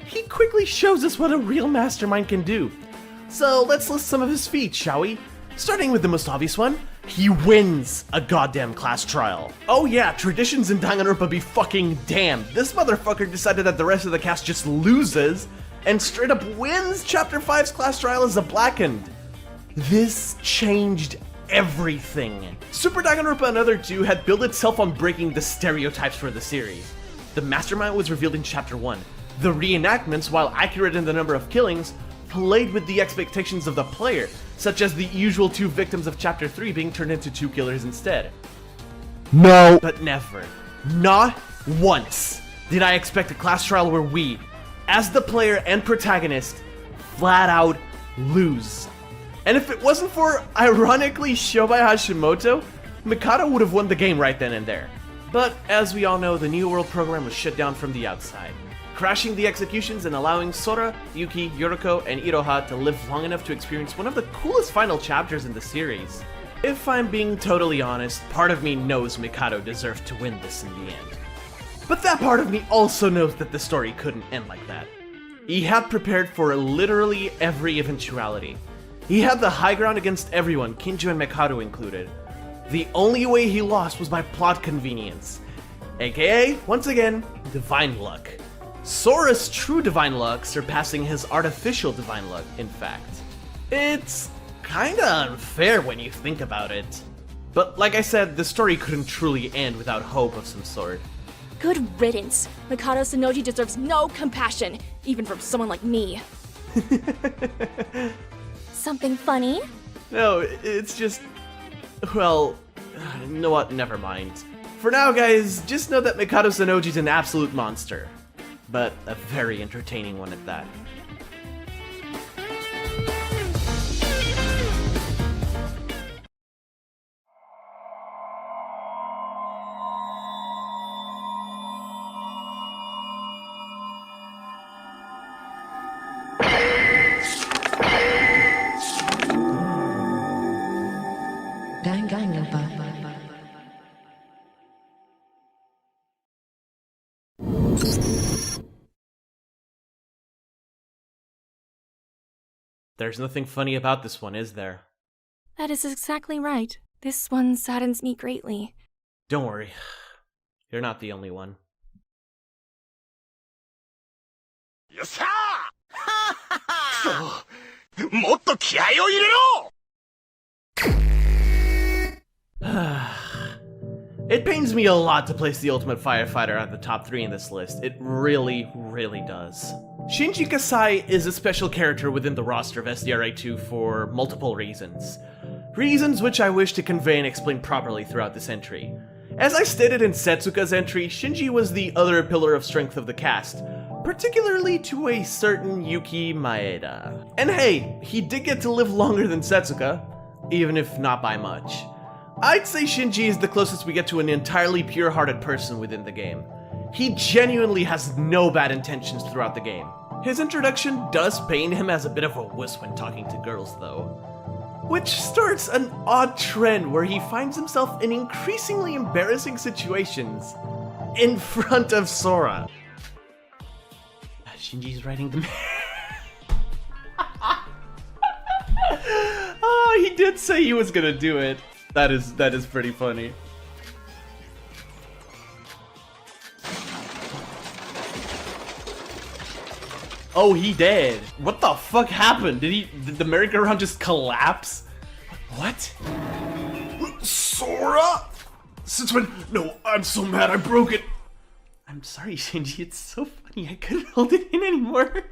he quickly shows us what a real mastermind can do. So let's list some of his feats, shall we? Starting with the most obvious one, he wins a goddamn class trial. Oh yeah, traditions in Danganronpa be fucking damned. This motherfucker decided that the rest of the cast just loses, and straight up wins Chapter 5's class trial as a blackened. This changed everything. Super Danganronpa Another 2 had built itself on breaking the stereotypes for the series. The mastermind was revealed in Chapter 1. The reenactments, while accurate in the number of killings, played with the expectations of the player, such as the usual two victims of Chapter 3 being turned into two killers instead. No! But never, not once, did I expect a class trial where we, as the player and protagonist, flat out lose. And if it wasn't for, ironically, Shobai Hashimoto, Mikado would have won the game right then and there. But, as we all know, the New World program was shut down from the outside, crashing the executions and allowing Sora, Yuki, Yoriko, and Iroha to live long enough to experience one of the coolest final chapters in the series. If I'm being totally honest, part of me knows Mikado deserved to win this in the end. But that part of me also knows that the story couldn't end like that. He had prepared for literally every eventuality. He had the high ground against everyone, Kinju and Mikado included. The only way he lost was by plot convenience, aka, once again, divine luck. Sora's true divine luck surpassing his artificial divine luck, in fact. It's kinda unfair when you think about it. But like I said, the story couldn't truly end without hope of some sort. Good riddance. Mikado Sonoji deserves no compassion, even from someone like me. Something funny? No, it's just... well, you know what, never mind. For now, guys, just know that Mikado Sonoji's an absolute monster. But a very entertaining one at that. Danganronpa. There's nothing funny about this one, is there? That is exactly right. This one saddens me greatly. Don't worry. You're not the only one. Yes, sir! もっと気合を入れろ It pains me a lot to place the Ultimate Firefighter at the top 3 in this list. It really, really does. Shinji Kasai is a special character within the roster of SDRA 2 for multiple reasons. Reasons which I wish to convey and explain properly throughout this entry. As I stated in Setsuka's entry, Shinji was the other pillar of strength of the cast, particularly to a certain Yuki Maeda. And hey, he did get to live longer than Setsuka, even if not by much. I'd say Shinji is the closest we get to an entirely pure-hearted person within the game. He genuinely has no bad intentions throughout the game. His introduction does paint him as a bit of a wuss when talking to girls though, which starts an odd trend where he finds himself in increasingly embarrassing situations in front of Sora. Shinji's writing the Oh, he did say he was gonna do it. That is pretty funny. Oh, he did. What the fuck happened? Did the merry-go-round just collapse? What? Sora? Since when? No, I'm so mad I broke it. I'm sorry, Shinji. It's so funny. I couldn't hold it in anymore.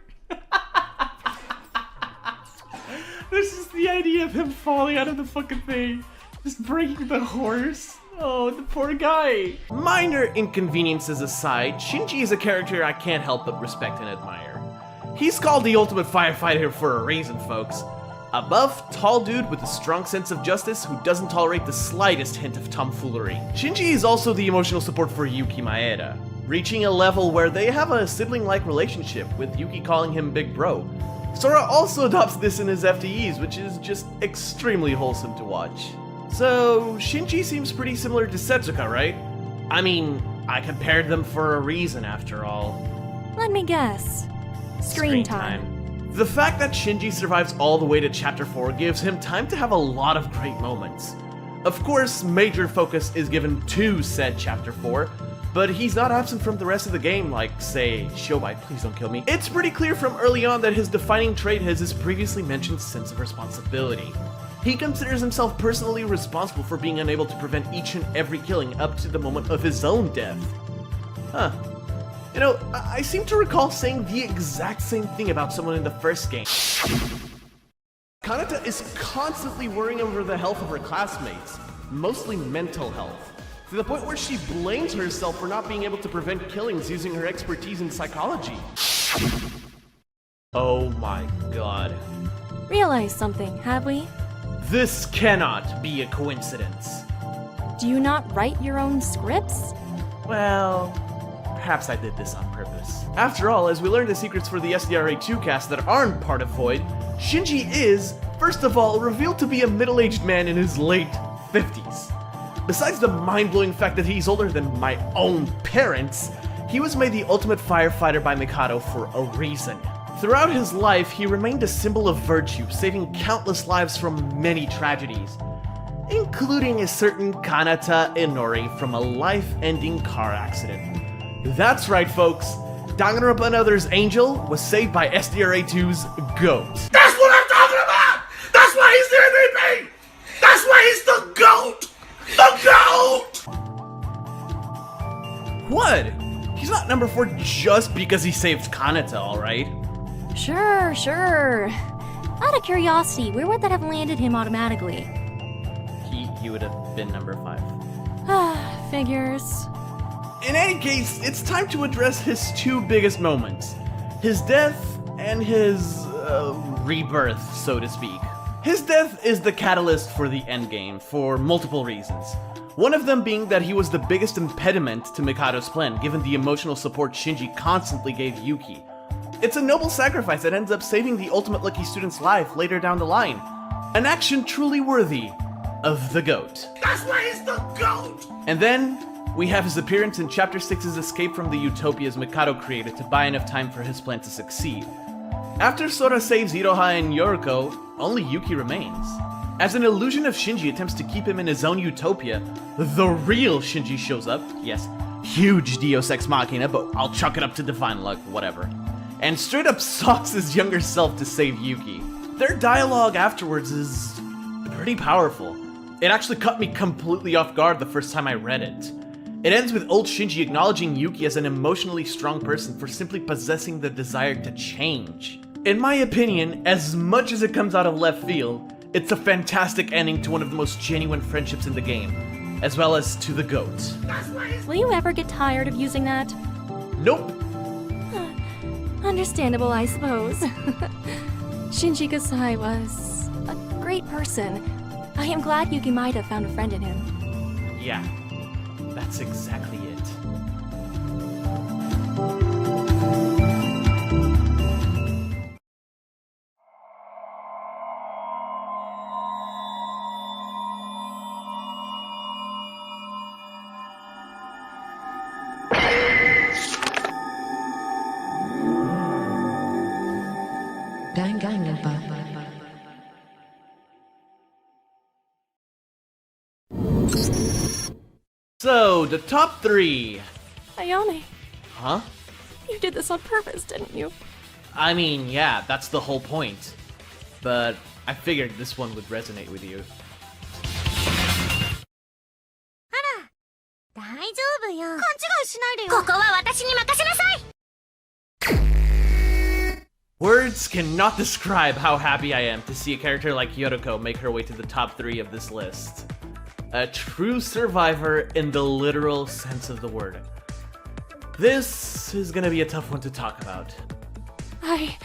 This is the idea of him falling out of the fucking thing. Just breaking the horse. Oh, the poor guy. Minor inconveniences aside, Shinji is a character I can't help but respect and admire. He's called the Ultimate Firefighter for a reason, folks. A buff, tall dude with a strong sense of justice who doesn't tolerate the slightest hint of tomfoolery. Shinji is also the emotional support for Yuki Maeda, reaching a level where they have a sibling-like relationship, with Yuki calling him Big Bro. Sora also adopts this in his FTEs, which is just extremely wholesome to watch. So, Shinji seems pretty similar to Setsuka, right? I mean, I compared them for a reason after all. Let me guess. Screen time. The fact that Shinji survives all the way to Chapter 4 gives him time to have a lot of great moments. Of course, major focus is given to said Chapter 4, but he's not absent from the rest of the game like, say, Shobai, please don't kill me. It's pretty clear from early on that his defining trait is his previously mentioned sense of responsibility. He considers himself personally responsible for being unable to prevent each and every killing up to the moment of his own death. Huh. You know, I seem to recall saying the exact same thing about someone in the first game. Kanata is constantly worrying over the health of her classmates, mostly mental health, to the point where she blames herself for not being able to prevent killings using her expertise in psychology. Oh my god. Realize something, have we? This cannot be a coincidence. Do you not write your own scripts? Well, perhaps I did this on purpose. After all, as we learn the secrets for the SDRA 2 cast that aren't part of Void, Shinji is, first of all, revealed to be a middle-aged man in his late 50s. Besides the mind-blowing fact that he's older than my own parents, he was made the ultimate firefighter by Mikato for a reason. Throughout his life, he remained a symbol of virtue, saving countless lives from many tragedies, including a certain Kanata Inori from a life-ending car accident. That's right, folks. Danganronpa Another's Angel was saved by SDRA 2's GOAT. That's what I'm talking about! That's why he's the MVP! That's why he's the GOAT! The GOAT! What? He's not number 4 just because he saved Kanata, alright? Sure. Out of curiosity, where would that have landed him automatically? He would have been number 5. Figures. In any case, it's time to address his 2 biggest moments. His death and his, rebirth, so to speak. His death is the catalyst for the endgame, for multiple reasons. One of them being that he was the biggest impediment to Mikado's plan, given the emotional support Shinji constantly gave Yuki. It's a noble sacrifice that ends up saving the ultimate lucky student's life later down the line. An action truly worthy of the GOAT. That's why he's the GOAT! And then, we have his appearance in Chapter 6's escape from the utopias Mikato created to buy enough time for his plan to succeed. After Sora saves Iroha and Yoriko, only Yuki remains. As an illusion of Shinji attempts to keep him in his own utopia, the real Shinji shows up. Yes, huge Deus Ex Machina, but I'll chalk it up to divine luck, whatever. and straight up stalks his younger self to save Yuki. Their dialogue afterwards is pretty powerful. It actually caught me completely off guard the first time I read it. It ends with old Shinji acknowledging Yuki as an emotionally strong person for simply possessing the desire to change. In my opinion, as much as it comes out of left field, it's a fantastic ending to one of the most genuine friendships in the game, as well as to the GOAT. Will you ever get tired of using that? Nope. Understandable, I suppose. Shinji Kasai was a great person. I am glad Yuki might have found a friend in him. Yeah, that's exactly it. Danganronpa. So, the top 3. Ayane, Huh? you did this on purpose, didn't you? I mean, yeah, that's the whole point. But I figured this one would resonate with you. 大丈夫よ。勘違いしないでよ。ここは私に任せなさい。 Words cannot describe how happy I am to see a character like Yotoko make her way to the top 3 of this list. A true survivor in the literal sense of the word. This is gonna be a tough one to talk about. I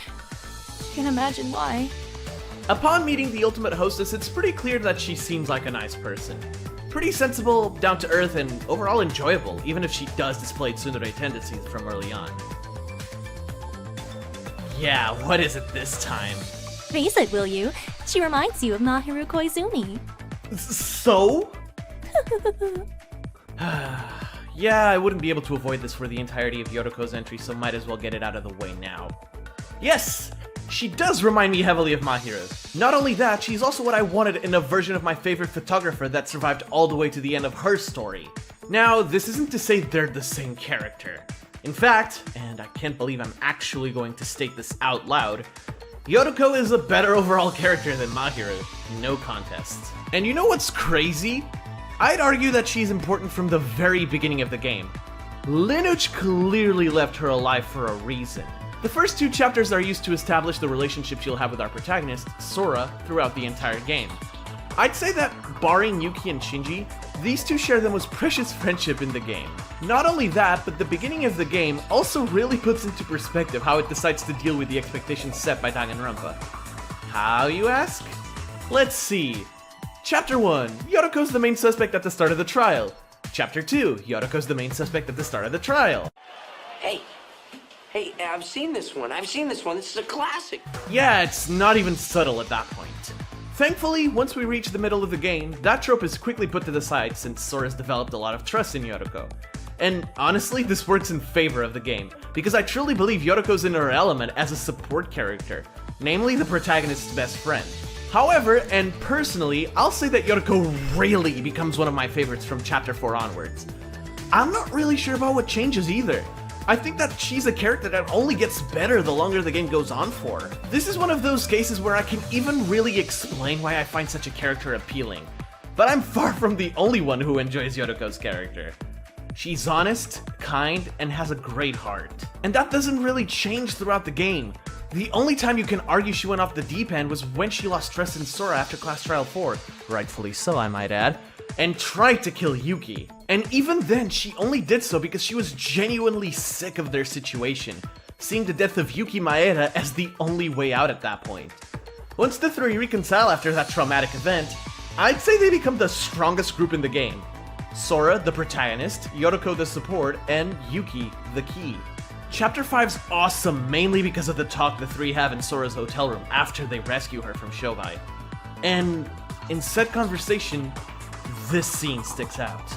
can imagine why. Upon meeting the ultimate hostess, it's pretty clear that she seems like a nice person. Pretty sensible, down to earth, and overall enjoyable, even if she does display tsundere tendencies from early on. Yeah, what is it this time? Face it, will you? She reminds you of Mahiru Koizumi. So? Yeah, I wouldn't be able to avoid this for the entirety of Yotoko's entry, so might as well get it out of the way now. Yes! She does remind me heavily of Mahiru. Not only that, she's also what I wanted in a version of my favorite photographer that survived all the way to the end of her story. Now, this isn't to say they're the same character. In fact, and I can't believe I'm actually going to state this out loud, Yotoko is a better overall character than Mahiru, no contest. And you know what's crazy? I'd argue that she's important from the very beginning of the game. Lineage clearly left her alive for a reason. The first 2 chapters are used to establish the relationship she'll have with our protagonist, Sora, throughout the entire game. I'd say that, barring Yuki and Shinji, these two share the most precious friendship in the game. Not only that, but the beginning of the game also really puts into perspective how it decides to deal with the expectations set by Danganronpa. How, you ask? Let's see. Chapter 1, Yotoko's the main suspect at the start of the trial. Chapter 2, Yotoko's the main suspect at the start of the trial. Hey, I've seen this one. This is a classic. Yeah, it's not even subtle at that point. Thankfully, once we reach the middle of the game, that trope is quickly put to the side since Sora's developed a lot of trust in Yotoko. And honestly, this works in favor of the game, because I truly believe Yotoko's in her element as a support character, namely the protagonist's best friend. However, and personally, I'll say that Yotoko really becomes one of my favorites from Chapter 4 onwards. I'm not really sure about what changes either. I think that she's a character that only gets better the longer the game goes on for. This is one of those cases where I can even really explain why I find such a character appealing. But I'm far from the only one who enjoys Yotoko's character. She's honest, kind, and has a great heart. And that doesn't really change throughout the game. The only time you can argue she went off the deep end was when she lost trust in Sora after Class Trial 4, rightfully so I might add, and tried to kill Yuki. And even then, she only did so because she was genuinely sick of their situation, seeing the death of Yuki Maeda as the only way out at that point. Once the three reconcile after that traumatic event, I'd say they become the strongest group in the game. Sora, the protagonist, Yotoko, the support, and Yuki, the key. Chapter 5's awesome mainly because of the talk the three have in Sora's hotel room after they rescue her from Shobai. And in said conversation, this scene sticks out.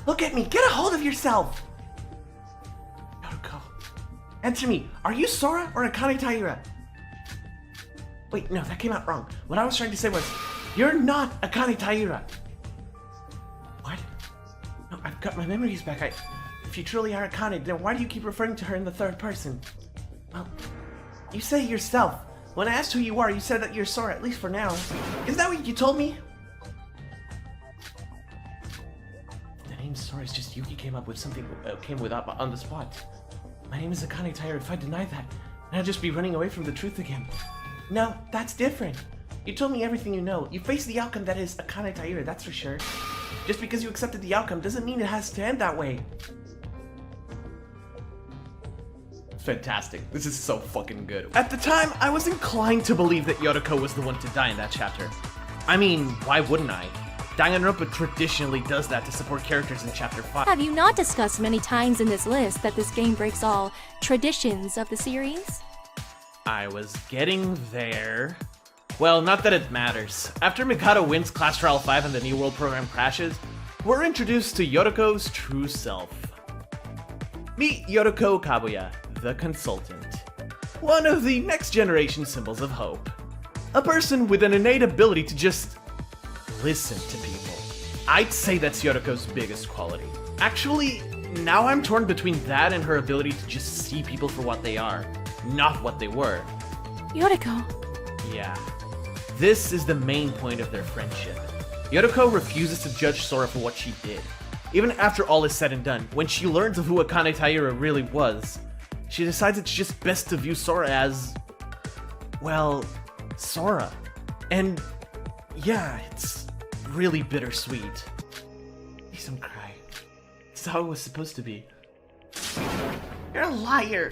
Look at me! Get a hold of yourself! Yotoko, answer me. Are you Sora or Akane Taira? Wait, no, that came out wrong. What I was trying to say was, you're not Akane Taira. What? No, I've got my memories back. If you truly are Akane, then why do you keep referring to her in the third person? Well, you say it yourself. When I asked who you are, you said that you're Sora, at least for now. Isn't that what you told me? The name Sora is just Yuki came up with something, came with up on the spot. My name is Akane Taira. If I deny that, then I'd just be running away from the truth again. No, that's different. You told me everything you know. You faced the outcome that is Akane Taira, that's for sure. Just because you accepted the outcome doesn't mean it has to end that way. Fantastic. This is so fucking good. At the time, I was inclined to believe that Yotoko was the one to die in that chapter. I mean, why wouldn't I? Danganronpa traditionally does that to support characters in Chapter 5. Have you not discussed many times in this list that this game breaks all traditions of the series? I was getting there. Well, not that it matters. After Mikato wins Class Trial 5 and the New World program crashes, we're introduced to Yotoko's true self. Meet Yotoko Kabuya, the consultant. One of the next generation symbols of hope. A person with an innate ability to just listen to people. I'd say that's Yotoko's biggest quality. Actually, now I'm torn between that and her ability to just see people for what they are, not what they were. Yotoko. Yeah. This is the main point of their friendship. Yotoko refuses to judge Sora for what she did. Even after all is said and done, when she learns of who Akane Taira really was, she decides it's just best to view Sora as, well, Sora. And yeah, it's really bittersweet. Please don't cry. It's how it was supposed to be. You're a liar.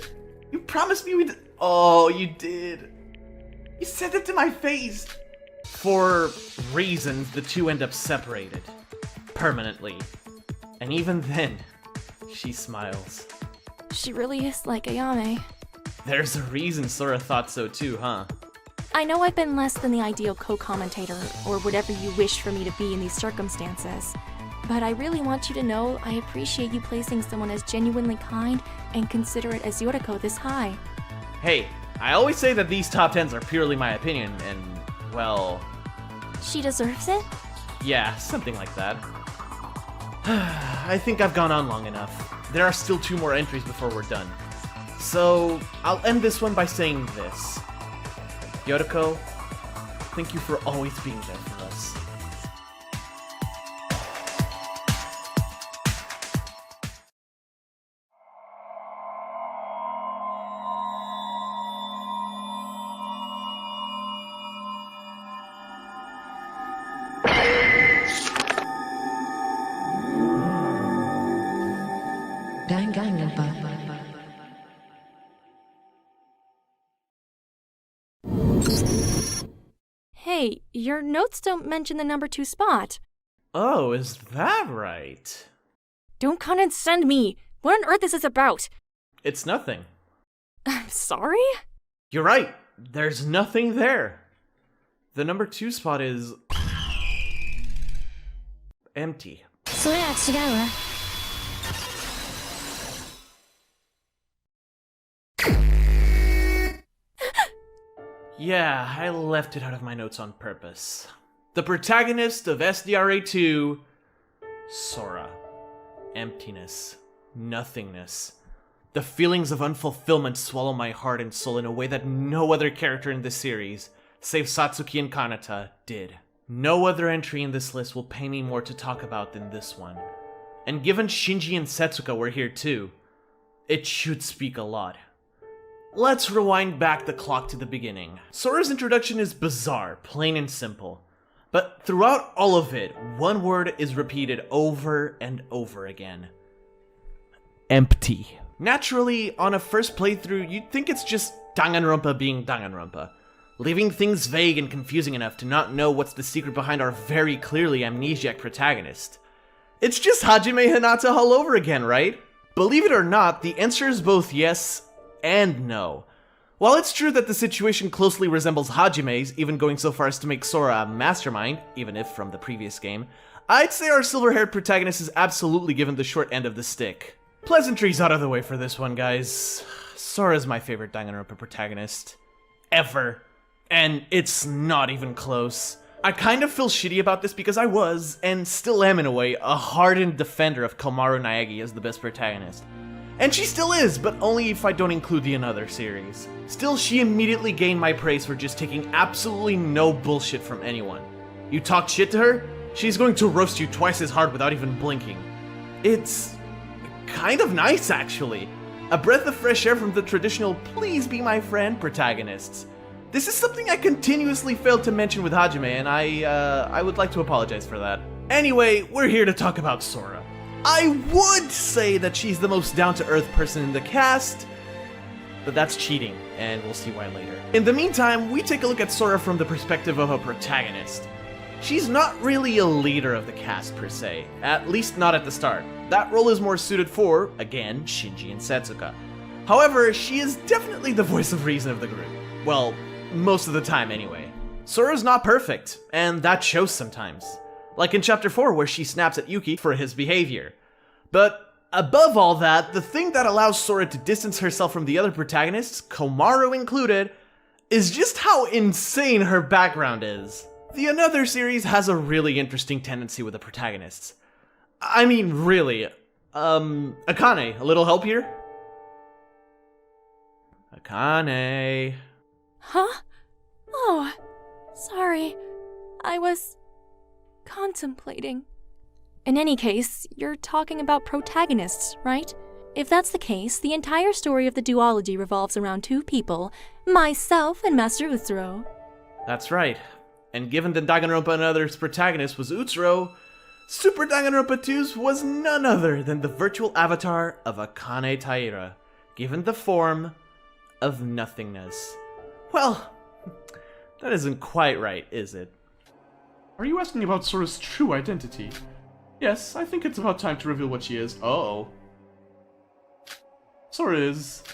You promised me we'd... Oh, you did. You said that to my face. For reasons, the two end up separated. Permanently. And even then, she smiles. She really is like Ayame. There's a reason Sora thought so too, huh? I know I've been less than the ideal co-commentator, or whatever you wish for me to be in these circumstances, but I really want you to know I appreciate you placing someone as genuinely kind and considerate as Yotoko this high. Hey, I always say that these top 10s are purely my opinion, and, well... She deserves it? Yeah, something like that. I think I've gone on long enough. There are still 2 more entries before we're done. So, I'll end this one by saying this. Yotoko, thank you for always being there for us. Danganronpa. Hey, your notes don't mention the number 2 spot. Oh, is that right? Don't condescend me! What on earth is this about? It's nothing. I'm sorry? You're right. There's nothing there. The number 2 spot is... empty. それは違うわ。Yeah, I left it out of my notes on purpose. The protagonist of SDRA 2, Sora. Emptiness. Nothingness. The feelings of unfulfillment swallow my heart and soul in a way that no other character in this series, save Satsuki and Kanata, did. No other entry in this list will pay me more to talk about than this one. And given Shinji and Setsuka were here too, it should speak a lot. Let's rewind back the clock to the beginning. Sora's introduction is bizarre, plain and simple. But throughout all of it, one word is repeated over and over again. Empty. Naturally, on a first playthrough, you'd think it's just Danganronpa being Danganronpa, leaving things vague and confusing enough to not know what's the secret behind our very clearly amnesiac protagonist. It's just Hajime Hinata all over again, right? Believe it or not, the answer is both yes and no. While it's true that the situation closely resembles Hajime's, even going so far as to make Sora a mastermind, even if from the previous game, I'd say our silver-haired protagonist is absolutely given the short end of the stick. Pleasantries out of the way for this one, guys. Sora's my favorite Danganronpa protagonist. Ever. And it's not even close. I kind of feel shitty about this because I was, and still am in a way, a hardened defender of Komaru Naegi as the best protagonist. And she still is, but only if I don't include the Another series. Still, she immediately gained my praise for just taking absolutely no bullshit from anyone. You talk shit to her, she's going to roast you twice as hard without even blinking. It's kind of nice, actually. A breath of fresh air from the traditional please be my friend protagonists. This is something I continuously failed to mention with Hajime, and I would like to apologize for that. Anyway, we're here to talk about Sora. I would say that she's the most down-to-earth person in the cast, but that's cheating, and we'll see why later. In the meantime, we take a look at Sora from the perspective of a protagonist. She's not really a leader of the cast per se, at least not at the start. That role is more suited for, again, Shinji and Setsuka. However, she is definitely the voice of reason of the group. Well, most of the time anyway. Sora's not perfect, and that shows sometimes. Like in Chapter 4 where she snaps at Yuki for his behavior. But above all that, the thing that allows Sora to distance herself from the other protagonists, Komaru included, is just how insane her background is. The Another series has a really interesting tendency with the protagonists. I mean, really. Akane, a little help here? Akane... Huh? Oh, sorry. I was contemplating. In any case, you're talking about protagonists, right? If that's the case, the entire story of the duology revolves around two people, myself and Master Utsuro. That's right. And given that Danganronpa Another's protagonist was Utsuro, Super Danganronpa 2's was none other than the virtual avatar of Akane Taira, given the form of nothingness. Well, that isn't quite right, is it? Are you asking about Sora's true identity? Yes, I think it's about time to reveal what she is. Uh-oh. Sora is...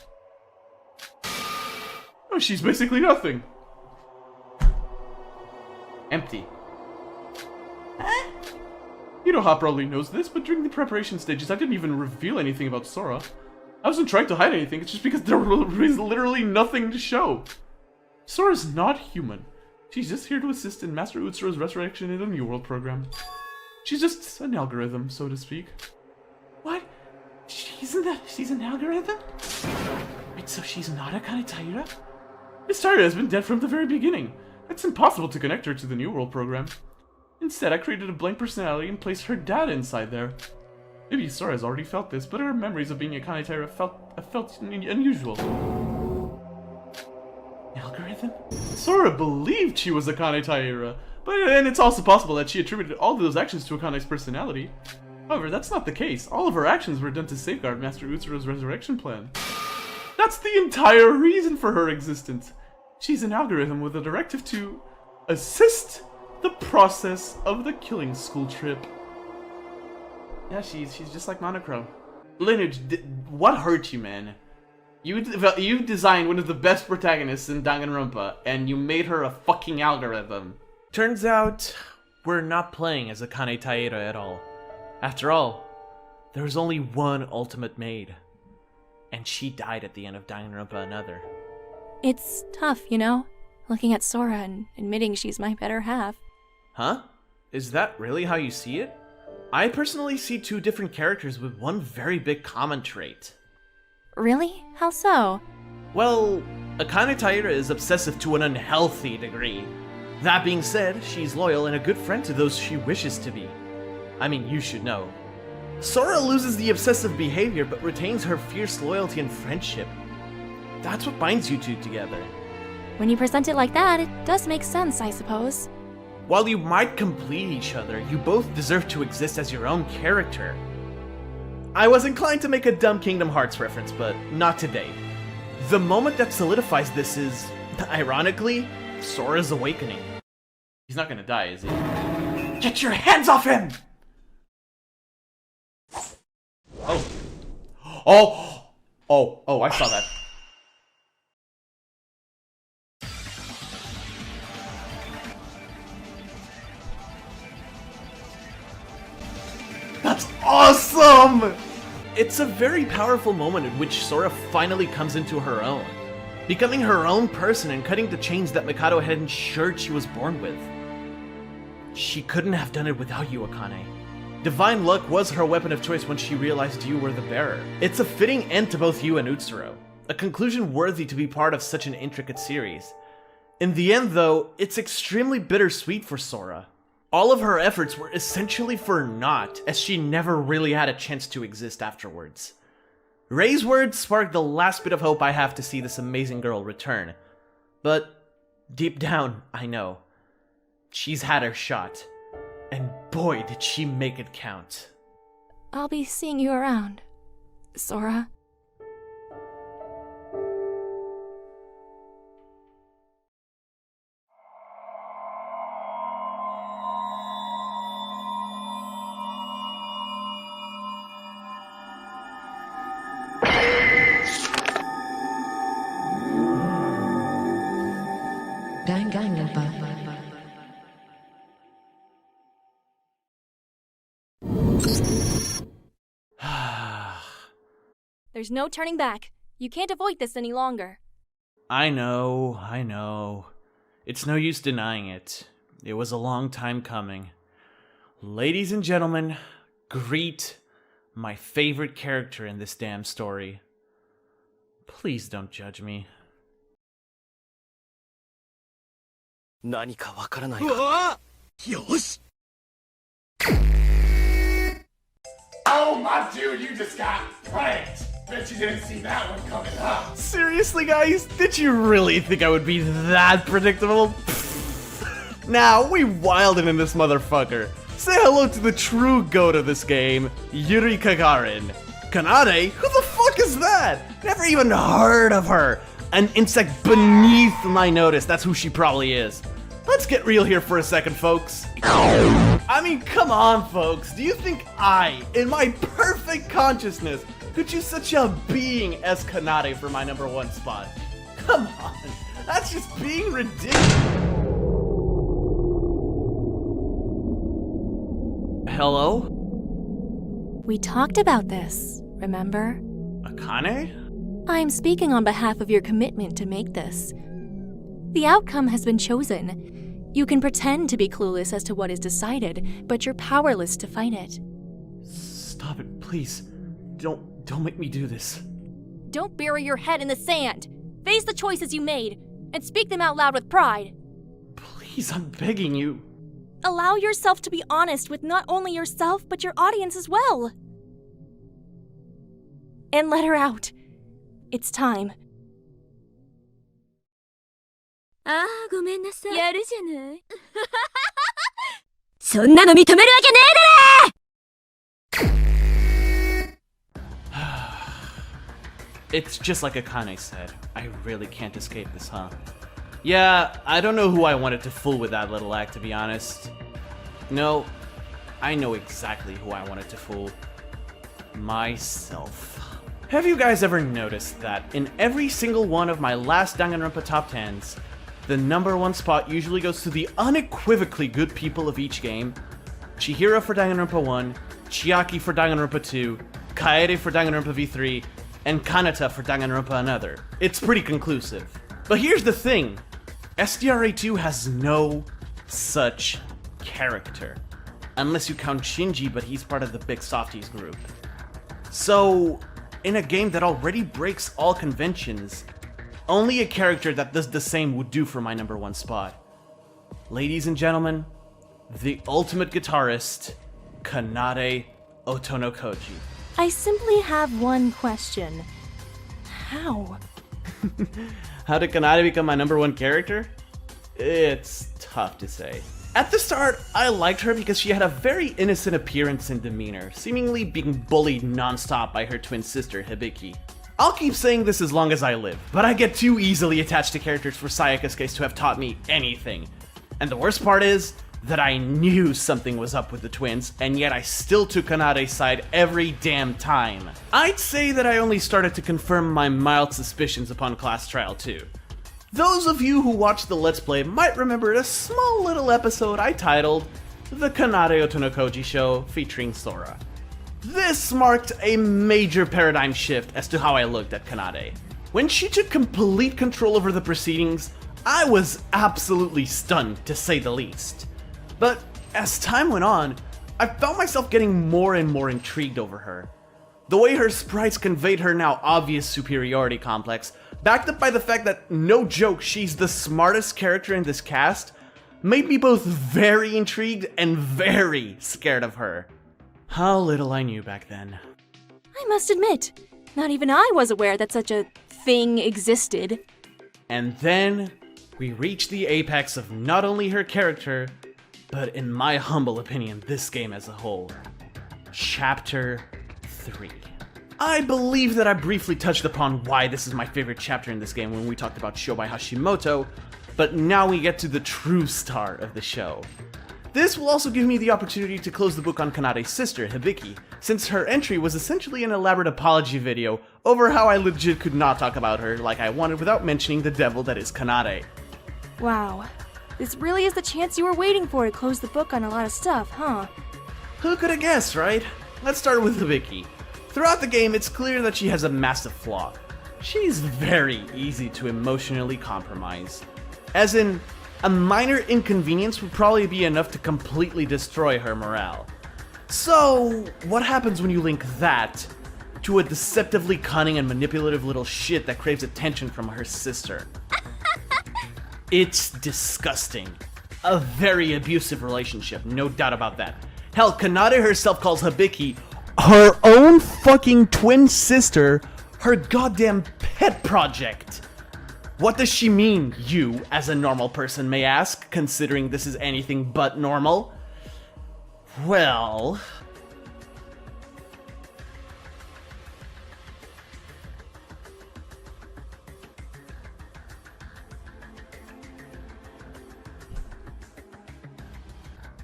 oh, she's basically nothing. Empty. You know, Hop probably knows this, but during the preparation stages, I didn't even reveal anything about Sora. I wasn't trying to hide anything, it's just because there was literally nothing to show. Sora's not human. She's just here to assist in Master Utsuro's resurrection in the New World program. She's just an algorithm, so to speak. What? She's an algorithm? Wait, so she's not Akane Taira? Miss Taira has been dead from the very beginning. It's impossible to connect her to the New World program. Instead, I created a blank personality and placed her data inside there. Maybe Sora has already felt this, but her memories of being Akane Taira felt unusual. Algorithm? Sora believed she was Akane Taira, and it's also possible that she attributed all of those actions to Akane's personality. However, that's not the case. All of her actions were done to safeguard Master Utsuro's resurrection plan. That's the entire reason for her existence. She's an algorithm with a directive to assist the process of the killing school trip. Yeah, she's just like Monochrome. Lineage, what hurt you, man? You designed one of the best protagonists in Danganronpa, and you made her a fucking algorithm. Turns out, we're not playing as Akane Taira at all. After all, there was only one ultimate maid. And she died at the end of Danganronpa Another. It's tough, you know? Looking at Sora and admitting she's my better half. Huh? Is that really how you see it? I personally see two different characters with one very big common trait. Really? How so? Well, Akane Taira is obsessive to an unhealthy degree. That being said, she's loyal and a good friend to those she wishes to be. I mean, you should know. Sora loses the obsessive behavior but retains her fierce loyalty and friendship. That's what binds you two together. When you present it like that, it does make sense, I suppose. While you might complete each other, you both deserve to exist as your own character. I was inclined to make a dumb Kingdom Hearts reference, but not today. The moment that solidifies this is, ironically, Sora's awakening. He's not gonna die, is he? Get your hands off him! Oh, I saw that. That's awesome! It's a very powerful moment in which Sora finally comes into her own, becoming her own person and cutting the chains that Mikato had ensured she was born with. She couldn't have done it without you, Akane. Divine luck was her weapon of choice when she realized you were the bearer. It's a fitting end to both you and Utsuro, a conclusion worthy to be part of such an intricate series. In the end, though, it's extremely bittersweet for Sora. All of her efforts were essentially for naught, as she never really had a chance to exist afterwards. Rei's words sparked the last bit of hope I have to see this amazing girl return. But deep down, I know. She's had her shot. And boy, did she make it count. I'll be seeing you around, Sora. Danganronpa. There's no turning back. You can't avoid this any longer. I know. It's no use denying it. It was a long time coming. Ladies and gentlemen, greet my favorite character in this damn story. Please don't judge me. 何かわからないか。よし Oh, my dude, you just got pranked. Bet you didn't see that one coming, huh? Seriously, guys? Did you really think I would be that predictable? Now, we wildin' in this motherfucker. Say hello to the true goat of this game, Yuri Kagarin. Kanade? Who the fuck is that? Never even heard of her. An insect beneath my notice, that's who she probably is. Let's get real here for a second, folks. I mean, come on, folks. Do you think I, in my perfect consciousness, could choose such a being as Kanade for my #1 spot? Come on. That's just being ridiculous. Hello? We talked about this, remember? Akane? I'm speaking on behalf of your commitment to make this. The outcome has been chosen. You can pretend to be clueless as to what is decided, but you're powerless to fight it. Stop it, please. Don't make me do this. Don't bury your head in the sand. Face the choices you made, and speak them out loud with pride. Please, I'm begging you. Allow yourself to be honest with not only yourself, but your audience as well. And let her out. It's time. ああ、ごめんなさい。やるじゃない。そんなの認めるわけねえだろ It's just like Akane said. I really can't escape this, huh? Yeah, I don't know who I wanted to fool with that little act, to be honest. No, I know exactly who I wanted to fool. Myself. Have you guys ever noticed that in every single one of my last Danganronpa top 10s, the #1 spot usually goes to the unequivocally good people of each game? Chihiro for Danganronpa 1, Chiaki for Danganronpa 2, Kaede for Danganronpa V3, and Kanata for Danganronpa Another. It's pretty conclusive. But here's the thing. SDRA2 has no such character. Unless you count Shinji, but he's part of the Big Softies group. So, in a game that already breaks all conventions, only a character that does the same would do for my #1 spot. Ladies and gentlemen, the ultimate guitarist, Kanade Otonokoji. I simply have one question. How? How did Kanade become my #1 character? It's tough to say. At the start, I liked her because she had a very innocent appearance and demeanor, seemingly being bullied non-stop by her twin sister, Hibiki. I'll keep saying this as long as I live, but I get too easily attached to characters for Sayaka's case to have taught me anything. And the worst part is that I knew something was up with the twins, and yet I still took Kanade's side every damn time. I'd say that I only started to confirm my mild suspicions upon class trial 2. Those of you who watched the Let's Play might remember a small little episode I titled The Kanade Otonokoji Show featuring Sora. This marked a major paradigm shift as to how I looked at Kanade. When she took complete control over the proceedings, I was absolutely stunned, to say the least. But As time went on, I found myself getting more and more intrigued over her. The way her sprites conveyed her now obvious superiority complex, backed up by the fact that, no joke, she's the smartest character in this cast, made me both very intrigued and very scared of her. How little I knew back then. I must admit, not even I was aware that such a thing existed. And then we reach the apex of not only her character, but in my humble opinion, this game as a whole. Chapter 3. I believe that I briefly touched upon why this is my favorite chapter in this game when we talked about Shobai Hashimoto, but now we get to the true star of the show. This will also give me the opportunity to close the book on Kanade's sister, Hibiki, since her entry was essentially an elaborate apology video over how I legit could not talk about her like I wanted without mentioning the devil that is Kanade. Wow. This really is the chance you were waiting for to close the book on a lot of stuff, huh? Who could have guessed, right? Let's start with Hibiki. Throughout the game, it's clear that she has a massive flaw. She's very easy to emotionally compromise. As in, a minor inconvenience would probably be enough to completely destroy her morale. So, what happens when you link that to a deceptively cunning and manipulative little shit that craves attention from her sister? It's disgusting. A very abusive relationship, no doubt about that. Hell, Kanade herself calls Hibiki her own fucking twin sister, her goddamn pet project. What does she mean, you, as a normal person may ask, considering this is anything but normal? Well...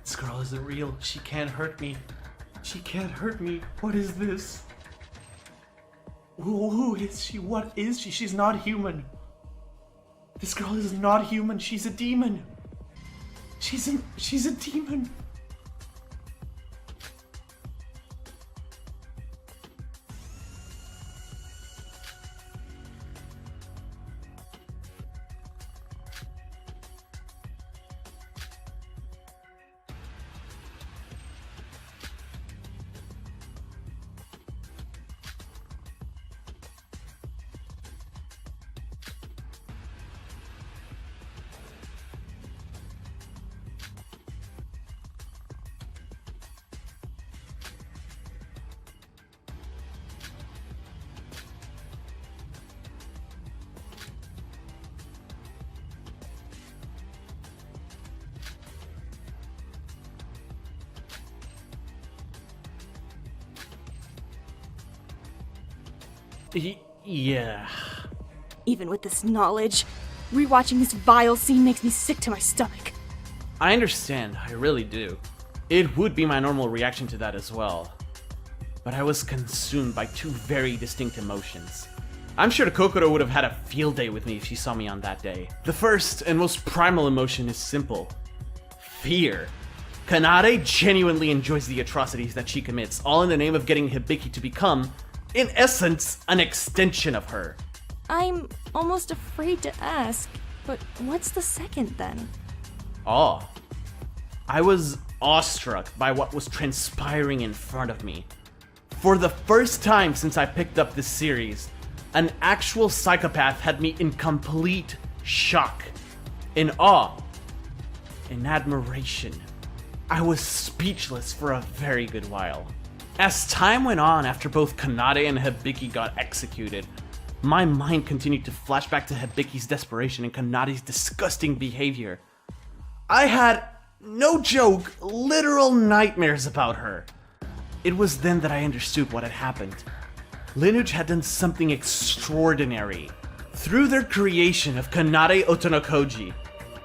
This girl isn't real. She can't hurt me. She can't hurt me. What is this? Who is she? What is she? She's not human. This girl is not human. She's a demon. She's a demon. Yeah. Even with this knowledge, rewatching this vile scene makes me sick to my stomach. I understand, I really do. It would be my normal reaction to that as well. But I was consumed by two very distinct emotions. I'm sure Kokoro would have had a field day with me if she saw me on that day. The first and most primal emotion is simple. Fear. Kanade genuinely enjoys the atrocities that she commits, all in the name of getting Hibiki to become, in essence, an extension of her. I'm almost afraid to ask, but what's the second then? Awe. I was awestruck by what was transpiring in front of me. For the first time since I picked up this series, an actual psychopath had me in complete shock, in awe, in admiration. I was speechless for a very good while. As time went on after both Kanade and Hibiki got executed, my mind continued to flash back to Hibiki's desperation and Kanade's disgusting behavior. I had, no joke, literal nightmares about her. It was then that I understood what had happened. Lineage had done something extraordinary. Through their creation of Kanade Otonokoji,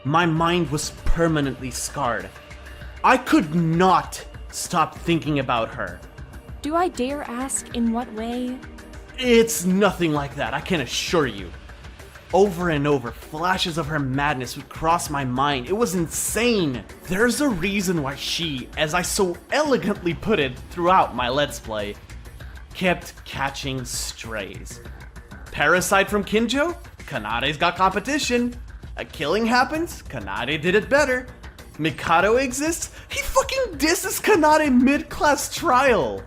my mind was permanently scarred. I could not stop thinking about her. Do I dare ask in what way? It's nothing like that, I can assure you. Over and over, flashes of her madness would cross my mind. It was insane. There's a reason why she, as I so elegantly put it throughout my Let's Play, kept catching strays. Parasite from Kinjo? Kanade's got competition. A killing happens? Kanade did it better. Mikato exists? He fucking disses Kanade mid-class trial!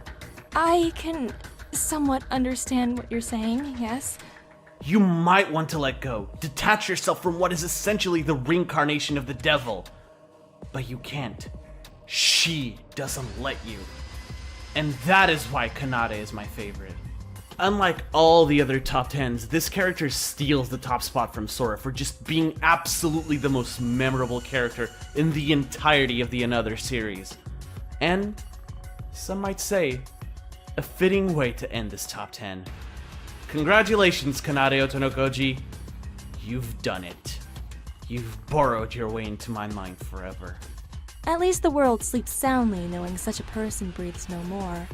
I can somewhat understand what you're saying, yes. You might want to let go, detach yourself from what is essentially the reincarnation of the devil. But you can't. She doesn't let you. And that is why Kanade is my favorite. Unlike all the other top 10s, this character steals the top spot from Sora for just being absolutely the most memorable character in the entirety of the Another series. And, some might say, a fitting way to end this top 10. Congratulations, Kanade Otonokoji. You've done it. You've borrowed your way into my mind forever. At least the world sleeps soundly knowing such a person breathes no more.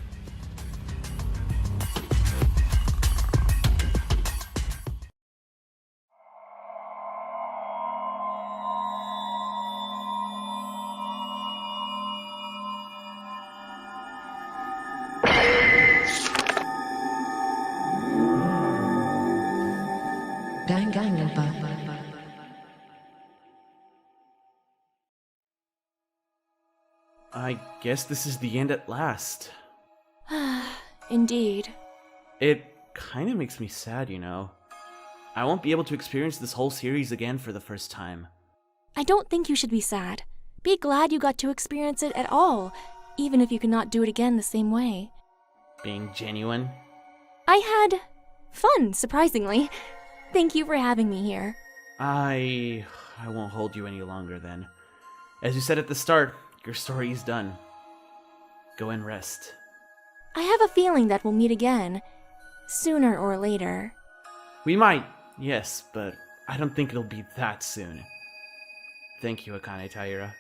Danganronpa. I guess this is the end at last. Indeed. It kinda makes me sad, you know. I won't be able to experience this whole series again for the first time. I don't think you should be sad. Be glad you got to experience it at all, even if you cannot do it again the same way. Being genuine? I had fun, surprisingly. Thank you for having me here. I won't hold you any longer then. As you said at the start, your story is done. Go and rest. I have a feeling that we'll meet again, sooner or later. We might, yes, but I don't think it'll be that soon. Thank you, Akane Taira.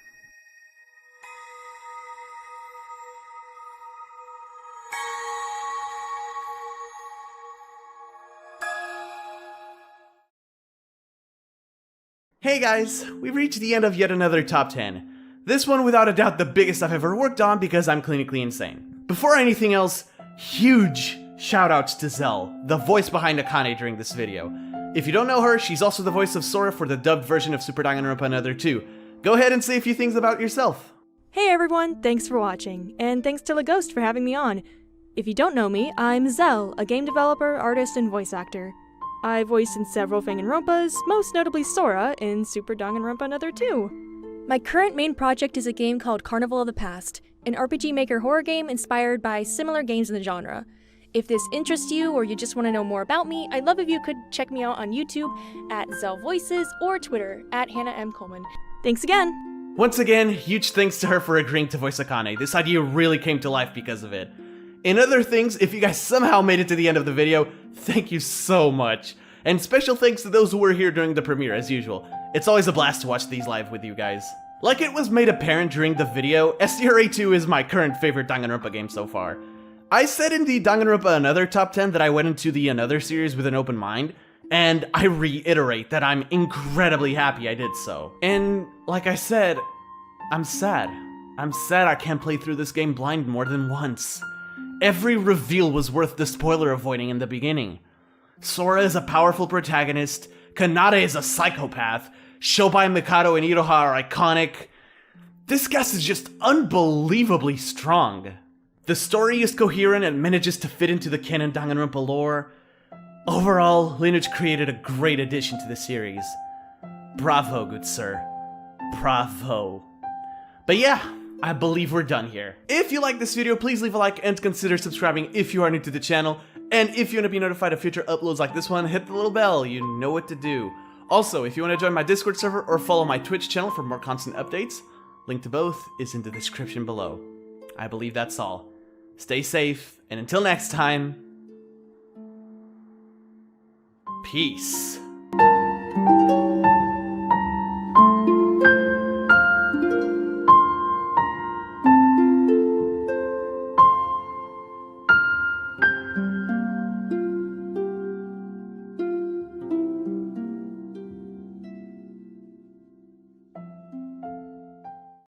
Hey guys, we've reached the end of yet another top 10. This one without a doubt the biggest I've ever worked on because I'm clinically insane. Before anything else, huge shoutouts to Zell, the voice behind Akane during this video. If you don't know her, she's also the voice of Sora for the dubbed version of Super Danganronpa Another 2. Go ahead and say a few things about yourself. Hey everyone, thanks for watching, and thanks to Ghost for having me on. If you don't know me, I'm Zell, a game developer, artist, and voice actor. I voiced in several Danganronpas, most notably Sora in Super Danganronpa Another 2. My current main project is a game called Carnival of the Past, an RPG Maker horror game inspired by similar games in the genre. If this interests you or you just want to know more about me, I'd love if you could check me out on YouTube at Zell Voices or Twitter at Hannah M. Coleman. Thanks again! Once again, huge thanks to her for agreeing to voice Akane. This idea really came to life because of it. In other things, if you guys somehow made it to the end of the video, thank you so much. And special thanks to those who were here during the premiere, as usual. It's always a blast to watch these live with you guys. Like it was made apparent during the video, SDRA 2 is my current favorite Danganronpa game so far. I said in the Danganronpa Another top 10 that I went into the Another series with an open mind, and I reiterate that I'm incredibly happy I did so. And like I said, I'm sad. I'm sad I can't play through this game blind more than once. Every reveal was worth the spoiler avoiding in the beginning. Sora is a powerful protagonist, Kanade is a psychopath, Shobai, Mikato, and Iroha are iconic. This cast is just unbelievably strong. The story is coherent and manages to fit into the canon Danganronpa lore. Overall, Lineage created a great addition to the series. Bravo, good sir. Bravo. But yeah, I believe we're done here. If you like this video, please leave a like and consider subscribing if you are new to the channel. And if you want to be notified of future uploads like this one, hit the little bell, you know what to do. Also, if you want to join my Discord server or follow my Twitch channel for more constant updates, link to both is in the description below. I believe that's all. Stay safe, and until next time, peace.